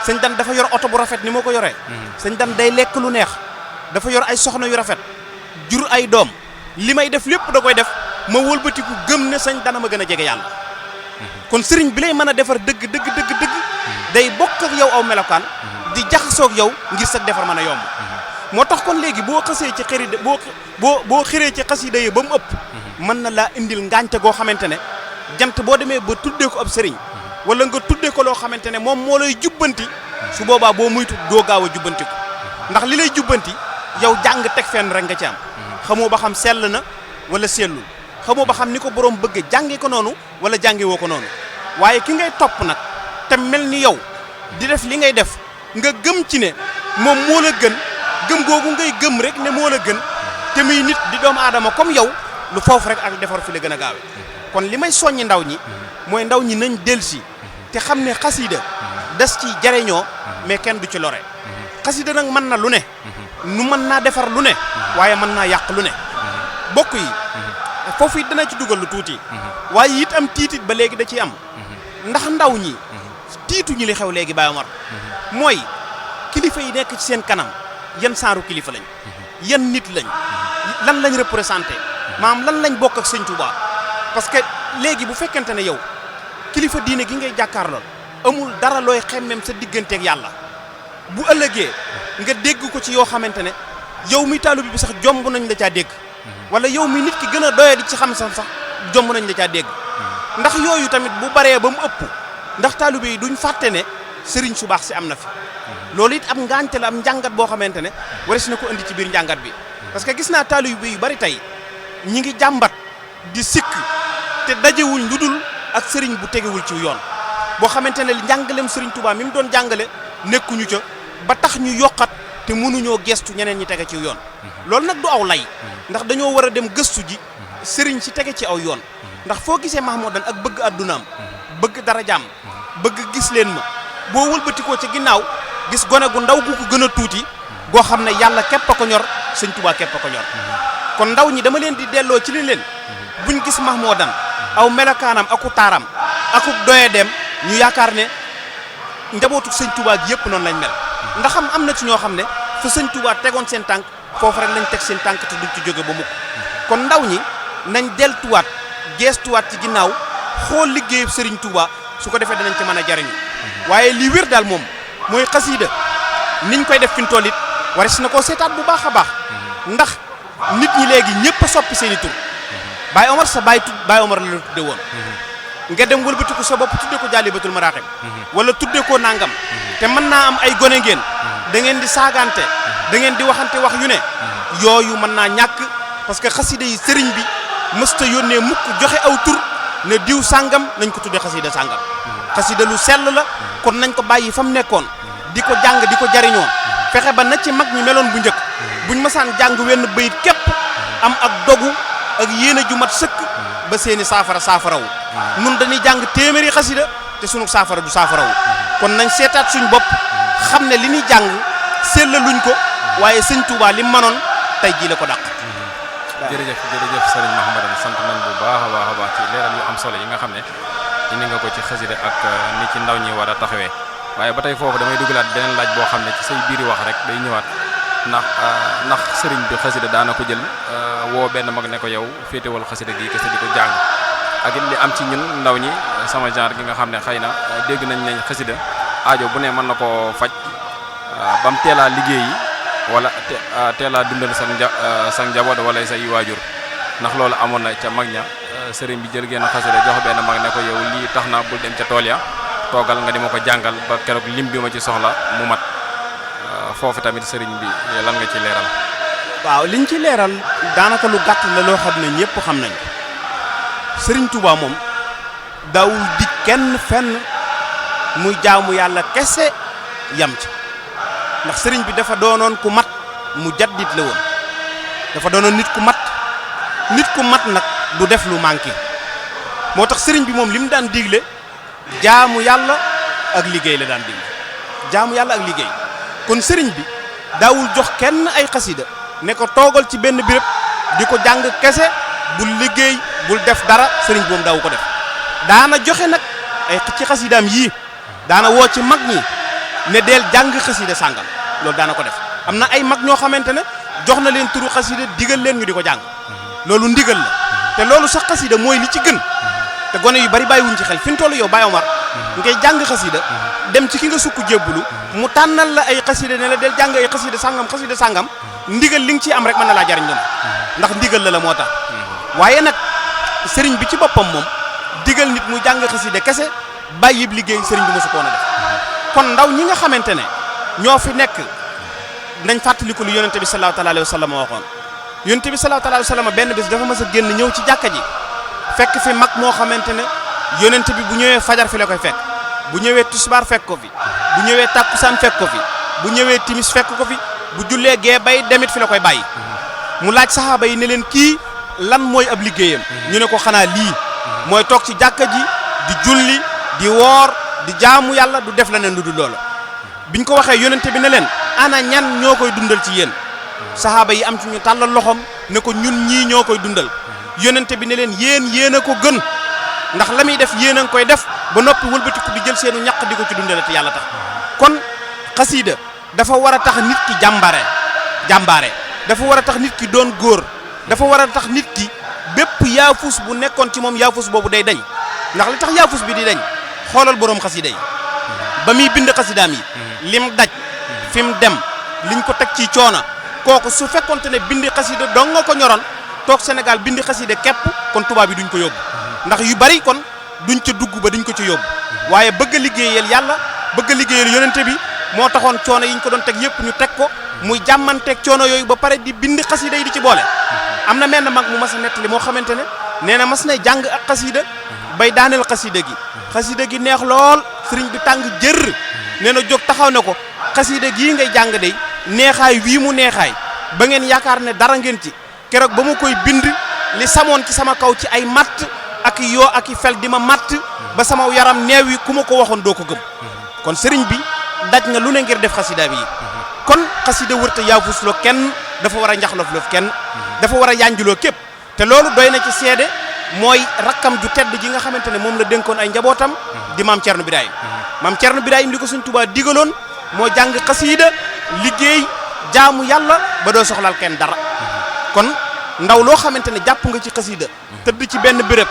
Speaker 5: sëñ Dan dafa yor oto bu rafet ni ma ko yoree sëñ Dan day lekk lu neex dafa yor ay soxna yu rafet jur ay doom li may def lépp da koy def ma wëlbatiku gëm ne sëñ Dana ma gën a jege yàlla kon sëriñ bi lay mën a defar dëgg day bokk ak yow aw melokaan di jaxasoog yow ngir sa defar mën a yomb moo tax kon léegi boo xasee ci xëri boo xëree ci xasida yi ba mu ëpp mën na laa indil ngànte goo xamante ne jant boo demee ba tuddee ko ab sëriñ wala nga tuddee ko loo xamante ne moom moo lay jubbanti su boobaa boo muytu doo gaaw a jubbanti ko ndax li lay jubbanti yow jàng teg fenn rek nga ci am xamoo ba xam sell na wala sellul xamoo ba xam ni ko borom bëgge jànge ko noonu wala jànge woo ko noonu waaye ki ngay topp nag te mel ni yow di def li ngay def nga gëm ci ne moom moo la gën gëm googu ngay gëm rek ne moo la gën te muy nit di doomu aadama comme yow lu foofu rek ak defar fi la gën a gaawe kon li may soññi ndaw ñi mooy ndaw ñi nañ delsi te xam ne xasida des ci jariñoo mais kenn du ci lore xasida nag mën na lu ne nu mën naa defar lu ne waaye mën naa yàq lu ne bokk yi foofu it dana ci dugal lu tuuti waaye it am tiitit ba léegi da ciy am ndax ndaw ñi tiitu ñi li xew léegi Baye Omar mooy kilifa yi nekk ci seen kanam yan saaru kilifa lañ yan nit lañ lan lañ représenté maanaam lan lañ bokk ak sëñ Touba parce que léegi bu fekkente ne yow kilifa diine gi ngay jàkkaarlool amul dara looy xemmem sa digganteeg yàlla bu ëllëgee nga dégg ko ci yoo xamante ne yow mi taalibe bi sax jomb nañ la caa dégg wala yow mi nit ki gën a doye di ci xam sax jomb nañ la caa dégg ndax yooyu tamit bu baree ba mu ëpp ndax taalibe yi duñ fàtte ne sëriñ su baax si am na fi loolu it am ngànte la am njàngat boo xamante ne waris na ko indi ci biir njàngat bi parce que gis naa taalibe yu bari tey ñi ngi jàmbat di sikk te dajewuñ lu dul ak sëriñ bu tegewul ci yoon boo xamante ne njàngaleem sëriñ Touba mi mu doon jàngale nekkuñu ca ba tax ñu yokkat te mënuñoo gestu ñeneen ñi tege ci yoon loolu nag du aw lay ndax dañoo war a dem gëstu ji
Speaker 6: sëriñ si tege ci aw yoon ndax foo gisee Mahmoudan ak bëgg addunaam bëgg darajaam bëgg gis leen ma boo wëlbatikoo ci ginnaaw gis gone gu ndaw gu ko gën a tuuti goo xam ne yàlla képp a ko ñor sëñ Tuubaa képp a ko ñor kon ndaw ñi dama leen di delloo ci li leen buñ gis Mahmoudan aw melokaanam aku taaram aku doyedeem ñu yaakaar ne njabootu sëñ Tuubaa gi yëpp noonu lañ mel ndax am na ci ñoo xam ne fa sëñ Tuubaa tegoon seen tànk foofu rek lañ teg seen tànk te duñ ci jóge ba mukk kon ndaw ñi nañ deltuwaat geestuwaat ci ginnaaw xool liggéeyu sëriñ Tuubaa su ko defee danañ ci mën a jariñu waaye li wér daal moom mooy xasiida niñ koy def fi mu toll it waris na koo seetaat bu baax a baax ndax nit ñi léegi ñëpp a soppi seen i tur Baye Omar sa Baye Omar la tudde woon nga dem wëlbatiku sa bopp tudde ko Jaalibatul Maraaxib wala tudde ko nangam te mën naa am ay gone ngeen da ngeen di saagante da ngeen di waxante wax yu ne yooyu mën naa ñàkk parce que xasida yi sëriñ bi mësta yónnee mukk joxe aw tur ne diw sàngam nañ ko tudde xasida sàngam xasida lu sell la kon nañ ko bàyyi fa mu nekkoon di ko jàng di ko jariñoo fexe ba na ci mag ñi meloon bu njëkk buñ masaan jàng wenn bayit képp am ak dogu ak yéene ju mat sëkk ba seeni saafarawu nun dañuy jàng téeméeri xasida te sunu saafara du saafarawu kon nañ seetaat suñ bopp xam ne li ñuy jàng sellaluñ ko waaye sëñ Tuubaa li manoon tey jii la ko dàq.
Speaker 4: jërëjëf sëriñ Mahmoudan sant nañ bu baax a baax ci leeral yu am solo yi nga xam ne indi nga ko ci xasida ak ni ci ndaw ñi war a taxawee waaye ba tey foofu damay dugalaat beneen laaj boo xam ne ci say biiri wax rek day ñëwaat ndax sëriñ bi xasida daana ko jël woo benn mag ne ko yow féetewal xasida gi kese di ko jàng ak li am ci ñun ndaw ñi sama genre gi nga xam ne xëy na dégg nañ ne xasida aajo bu ne mën na koo faj bam teelaa liggéey yi wala teelaa dundal sa njaboot wala say waajur ndax loolu amoon na ca mag ña sëriñ bi jël genn xasida jox benn mag ne ko yow lii tax na bul dem ca tool ya toogal nga di ma ko jàngal ba keroog lim bi ma ci soxla mu mat foofu tamit sëriñ bi lan nga ci leeral.
Speaker 6: waaw liñ ci leeral daanaka lu gàtt la loo xam ne ñëpp xam nañ sëriñ Touba moom daawul di kenn fenn muy jaamu yàlla kese yam ci ndax sëriñ bi dafa doonoon ku mat mu jaddit la woon dafa doonoon nit ku mat nag du def lu manqué moo tax sëriñ bi moom li mu daan digle jaamu yàlla ak liggéey la daan digle jaamu yàlla ak liggéey kon sëriñ bi daawul jox kenn ay xasida ne ko toogal ci benn béréb di ko jàng kese bul liggéey bul def dara sëriñ bi moom daawu ko def daana joxe nag ay ci xasidaam yii daana woo ci mag ñi ne deel jàng xasida sàngam loolu daana ko def am na ay mag ñoo xamante ne jox na leen turu xasida digal leen ñu di ko jàng loolu ndigal la te loolu sax xasida mooy li ci gën te gone yu bari bàyyiwuñ ci xel fi mu toll yow Baye Omar ngay jàng xasida dem ci ki nga sukk jébbulu mu tànnal la ay xasida ne la del jàng ay xasida sàngam ndigal li nga ciy am rek mën na laa jariñ lu ndax ndigal la moo tax waaye nag sëriñ bi ci boppam moom digal nit mu jàng xasida kese bàyyib liggéey sëriñ bi mosu koon a def kon ndaw ñi nga xamante ne ñoo fi nekk nañ fàttaliku lu yonente bi sallallahu alayhi wa sallam waxoon yonente bi sallallahu alayhi wa sallam benn bés dafa mas a génn ñëw ci jàkka ji fekk fi mag moo xamante ne yonente bi bu ñëwee fajar fi la koy fekk bu ñëwee tisbaar fekk ko fi bu ñëwee takkusaan fekk ko fi bu ñëwee timis fekk ko fi bu jullee gee bay demit fi la koy bàyyi mu laaj saxaaba yi ne leen kii lan mooy ab liggéeyam ñu ne ko xanaa lii mooy toog ci jàkka ji di julli di woor di jaamu yàlla du def leneen lu dul loola biñ ko waxee yonente bi ne leen ana ñan ñoo koy dundal ci yéen saxaaba yi am ci ñu tàllal loxoom ne ko ñun ñii ñoo koy dundal yonente bi ne leen yéen a ko gën ndax la muy def yéen a ngi koy def ba noppi wëlbatiku di jël seenu ñaq di ko ci dundale te yàlla tax kon xasiida dafa war a tax nit ki jàmbaare dafa war a tax nit ki doon góor dafa war a tax nit ki bépp yaafus bu nekkoon ci moom yaafus boobu day dañ ndax li tax yaafus bi di dañ xoolal boroom xasida yi ba muy bind xasidaam yi lim daj fi mu dem liñ ko teg ci coona kooku su fekkonte ne bindi xasida dong nga ko ñoroon toog Sénégal bindi xasida képp kon tubaab yi duñ ko yóbbu ndax yu bari kon duñ ca dugg ba duñ ko ci yóbbu waaye bëgg a liggéeyal yàlla bëgg a liggéeyal yonente bi moo taxoon coono yi ñu ko doon teg yëpp ñu teg ko muy jàmmanteeg coono yooyu ba pare di bind xasida yi di ci boole am na menn mag mu mas a nettali moo xamante ne nee na mas na jàng ak xasida bay daaneel xasida gi neex lool sëriñ bi tàng jër nee na jóg taxaw ne ko xasida gii ngay jàng de neexaay wii mu neexaay ba ngeen yaakaar ne dara ngeen ci keroog ba ma koy bind li samoon ci sama kaw ci ay matt ak yoo ak i fel di ma matt ba sama yaram neew yi ku ma ko waxoon doo ko gëm kon sëriñ bi daj na lu ne ngir def xasida bi kon xasida wërta yaafusloo kenn dafa war a njaxloof kenn dafa war a yanjuloo képp te loolu doy na ci seede mooy rakkam ju tedd ji nga xamante ne moom la dénkoon ay njabootam di maam Thierno Birahim maam Thierno Birahim li ko Sëriñ Tuubaa digaloon moo jàng xasida liggéey jaamu yàlla ba doo soxlaal kenn dara kon ndaw loo xamante ne jàpp nga ci xasida tëdd ci benn béréb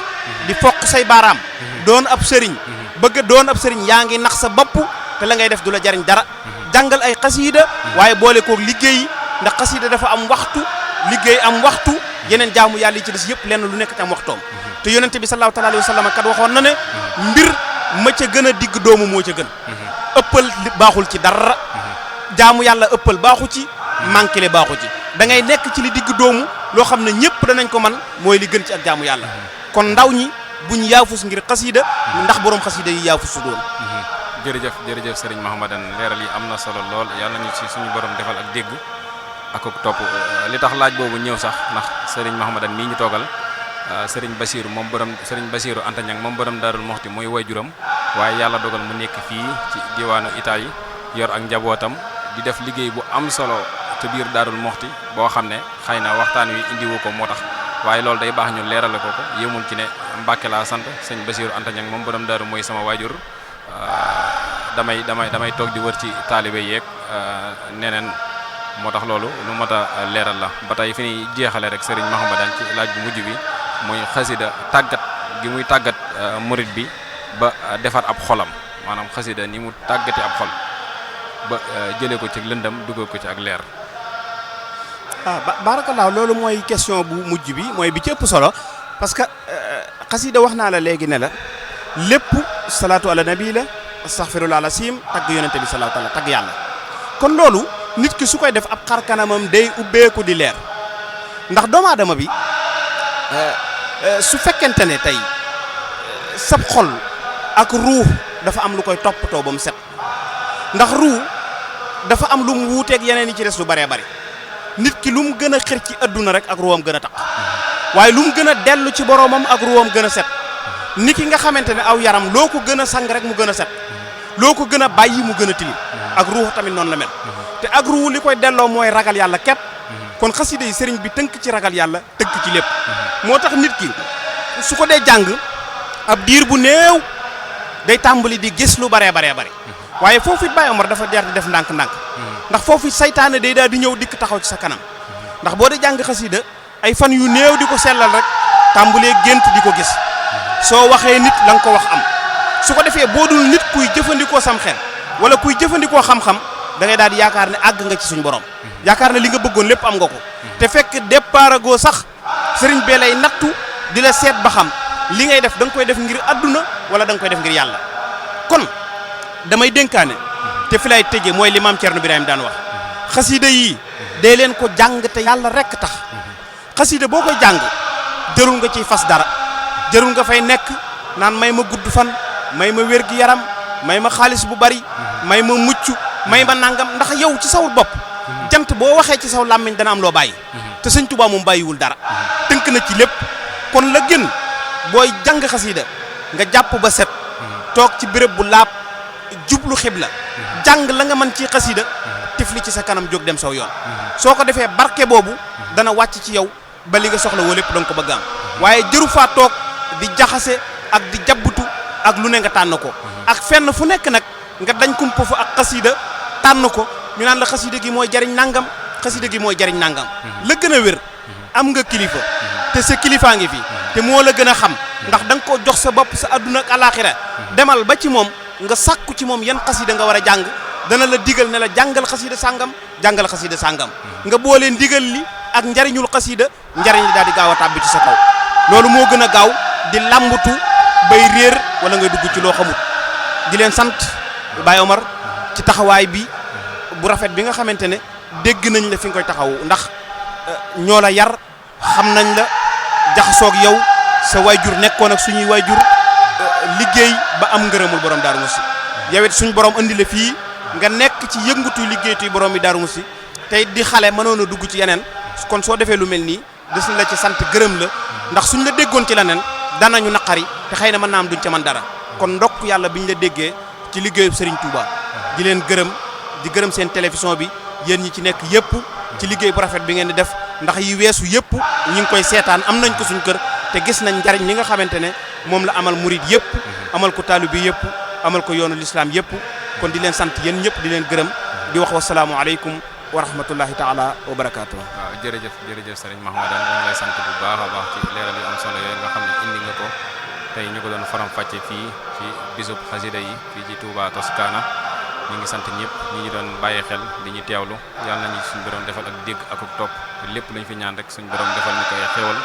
Speaker 6: di foq say baaraam doon ab sëriñ bëgg doon ab sëriñ yaa ngi nax sa bopp te la ngay def du la jariñ dara jàngal ay xasida waaye boole koog liggéey ndax xasida dafa am waxtu liggéey am waxtu yeneen jaamu yàlla yi ci des yëpp lenn lu nekk ci am waxtoom te yonente bi sallallahu alayhi wa sallam kat waxoon na ne mbir ma ca gën a digg doomu moo ca gën ëppal baaxul ci dara jaamu yàlla ëppal baaxu ci manqué baaxu ci da ngay nekk ci li digg doomu loo xam ne ñëpp danañ ko man mooy li gën ci ak jaamu yàlla kon ndaw ñi buñ yaafus ngir xasida ndax borom xasida yi yaafusu doon
Speaker 4: jërëjëf Serigne Mahamadan leeral yi am na solo lool yàlla nañu ci suñu borom defal ak dégg ak topp li tax laaj boobu ñëw sax ndax Serigne Mahamadan mii ñu toogal Serigne Bassirou moom borom Serigne Bassirou Anta Niang moom borom Daarul Moxti mooy waajuram waaye yàlla dogal mu nekk fii ci diwaanu Italie yor ak njabootam di def liggéey bu am solo te biir Daarul Moxti boo xam ne xëy na waxtaan wi indiwu ko moo tax waaye loolu day baax ñu leerale ko yëmul ci ne Mbàkke laa sant sëñ Bassirou Anta Niang moom borom Daaru mooy sama waajur damay toog di wër ci taalibe yeeg neneen moo tax loolu lu mat a leeral la ba tey fi ñuy jeexale rek Serigne Mahamadan ci laaj bu mujj bi muy xasida tàggat gi muy tàggat murit bi ba defar ab xolam maanaam xasida ni mu tàggati ab xol ba jëlee ko ci lëndam dugal ko ci ak leer.
Speaker 6: Barakallah loolu mooy question bu mujj bi mooy bi ci ëpp solo parce que xasida wax naa la léegi ne la lépp salaatu ala nabi la astaghfirullah alasim tagg yonente bi salaatu ala tagg yàlla kon loolu nit ki su koy def ab xar kanamam day ubbeeku di leer ndax doomu aadama bi su fekkente ne tey sab xol ak ruux dafa am lu koy toppatoo ba mu set ndax ruux dafa am lu mu wuuteeg yeneen yi ci des lu bëree bëri nit ki lu mu gën a xër ci adduna rek ak ruuxam gën a taq waaye lu mu gën a dellu ci boroomam ak ruuxam gën a set nit ki nga xamante ne aw yaram loo ko gën a sang rek mu gën a set loo ko gën a bàyyi mu gën a tilim ak ruux tamit noonu la mel te ak ruux li koy delloo mooy ragal yàlla képp kon xasida yi sëriñ bi tënk ci ragal yàlla tënk ci lépp moo tax nit ki su ko dee jàng ab diir bu néew day tàmbali di gis lu baree bari waaye foofu it Baye Omar dafa jar di def ndànk-ndànk ndax foofu saytaane day daal di ñëw dikk taxaw ci sa kanam ndax boo dee jàng xasida ay fan yu néew di ko sellal rek tàmbalee gént di ko gis soo waxee nit la nga ko wax am su ko defee boo dul nit kuy jëfandikoo sam xel wala kuy jëfandikoo xam-xam da ngay daal di yaakaar ne àgg nga ci suñu borom yaakaar ne li nga bëggoon lépp am nga ko te fekk départ goo sax sëriñ bee lay nattu di la seet ba xam li ngay def da nga koy def ngir adduna wala da nga koy def ngir yàlla kon damay dénkaane te fi lay tëjee mooy li maam Thierno Birahim daan wax xasida yii dee leen ko jàng te yàlla rek tax xasida boo koy jàng jërul nga ciy fas dara jërul nga fay nekk naan may ma gudd fan may ma wér gi yaram may ma xaalis bu bari may ma mucc may ma nangam ndax yow ci saw bopp jant boo waxee ci saw làmmiñ dana am loo bàyyi te sëñ Tuubaa moom bàyyiwul dara tënk na ci lépp kon la gën booy jàng xasida nga jàpp ba set toog ci béréb bu laab jublu xibla jàng la nga mën ci xasida tifli ci sa kanam jóg dem saw yoon soo ko defee barke boobu dana wàcc ci yow ba li nga soxla woo lépp da nga ko bëgg am waaye jëru faa toog di jaxase ak di jabbutu ak lu ne nga tànn ko ak fenn fu nekk nag nga dañ kumpa fa ak xasida tànn ko ñu naan la xasida gi mooy jariñ nangam xasida gi mooy jariñ nangam la gën a wér am nga kilifa te sa kilifaa ngi fi te moo la gën a xam ndax da nga ko jox sa bopp sa adduna ak alaxira demal ba ci moom nga sàkku ci moom yan xasida nga war a jàng dana la digal ne la jàngal xasida sàngam jàngal xasida sàngam nga boolee ndigal li ak njariñul xasida njariñ li daal di gaaw a tàbbi ci sa kaw loolu moo gën a gaaw di làmbutu bay réer wala nga dugg ci loo xamut di leen sant Baye Omar ci taxawaay bi bu rafet bi nga xamante ne dégg nañ la fi nga koy taxaw ndax ñoo la yar xam nañ la jaxasoog yow sa waajur nekkoon ak suñuy waajur liggéey ba am ngërëmul borom Daaru Musti yow it suñ borom andi la fii nga nekk ci yëngutu liggéeytu borom bi Daaru Musti tey di xale mënoon a dugg ci yeneen kon soo defee lu mel nii des na la ci sant gërëm la ndax suñ la déggoon ci leneen danañu naqari te xëy na mën naa am duñ ca mën dara kon ndokk yàlla biñ la déggee ci liggéeyu Serigne Touba di leen gërëm di gërëm seen télévision bi yéen ñi ci nekk yëpp ci liggéey bu rafet bi ngeen di def ndax yi weesu yëpp ñi ngi koy seetaan am nañ ko suñ kër te gis nañ njariñ li nga xamante ne moom la amal murid yëpp amal ko taalibe bi yëpp amal ko yoonu lislaam yëpp kon di leen sant yéen ñëpp di leen gërëm di wax wasalaamu aleykum wa rahmatullahi taala wa barakaatu.
Speaker 4: waaw jërëjëf sëriñ Mahmadan ñu ngi lay sant bu baax a baax ci leeral yu am solo yooyu nga xam ne indi nga ko tey ñu ko doon faram fàcce fii ci bisub xasida yi fii ci Touba Toscana ñu ngi sant ñëpp ñi ñu doon bàyyi xel di ñu teewlu yàlla nañu suñu borom defal ak dégg ak topp te lépp lañ fi ñaan rek suñu borom defal ñu koy xéewal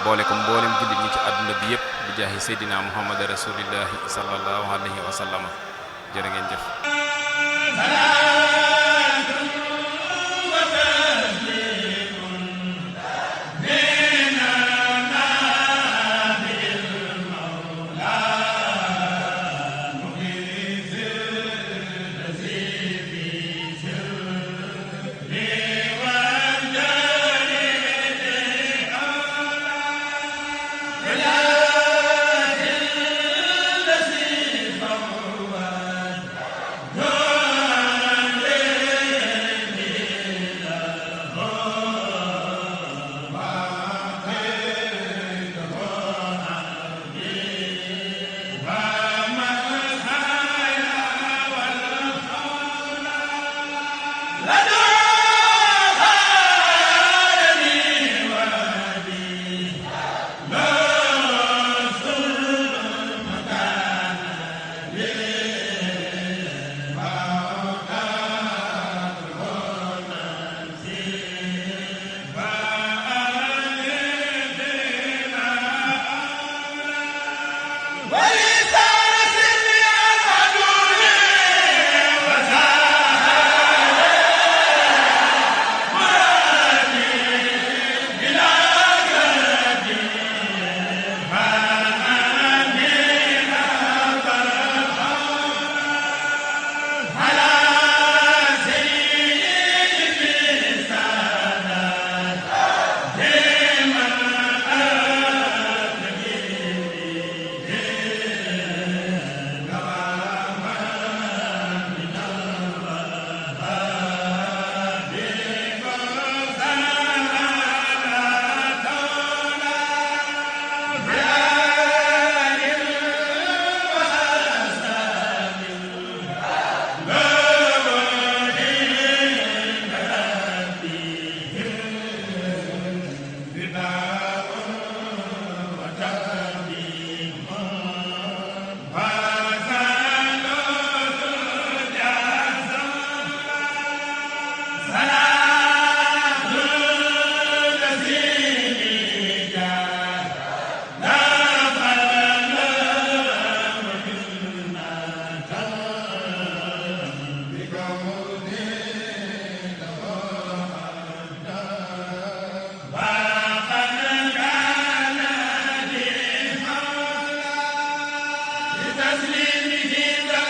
Speaker 4: boole ko mboolem jullit ñi ci àdduna bi yëpp di jaahi Seydina Muhammad rasulillahi sallallahu alayhi wa sallam jërë ngeen jëf.
Speaker 7: تسليمه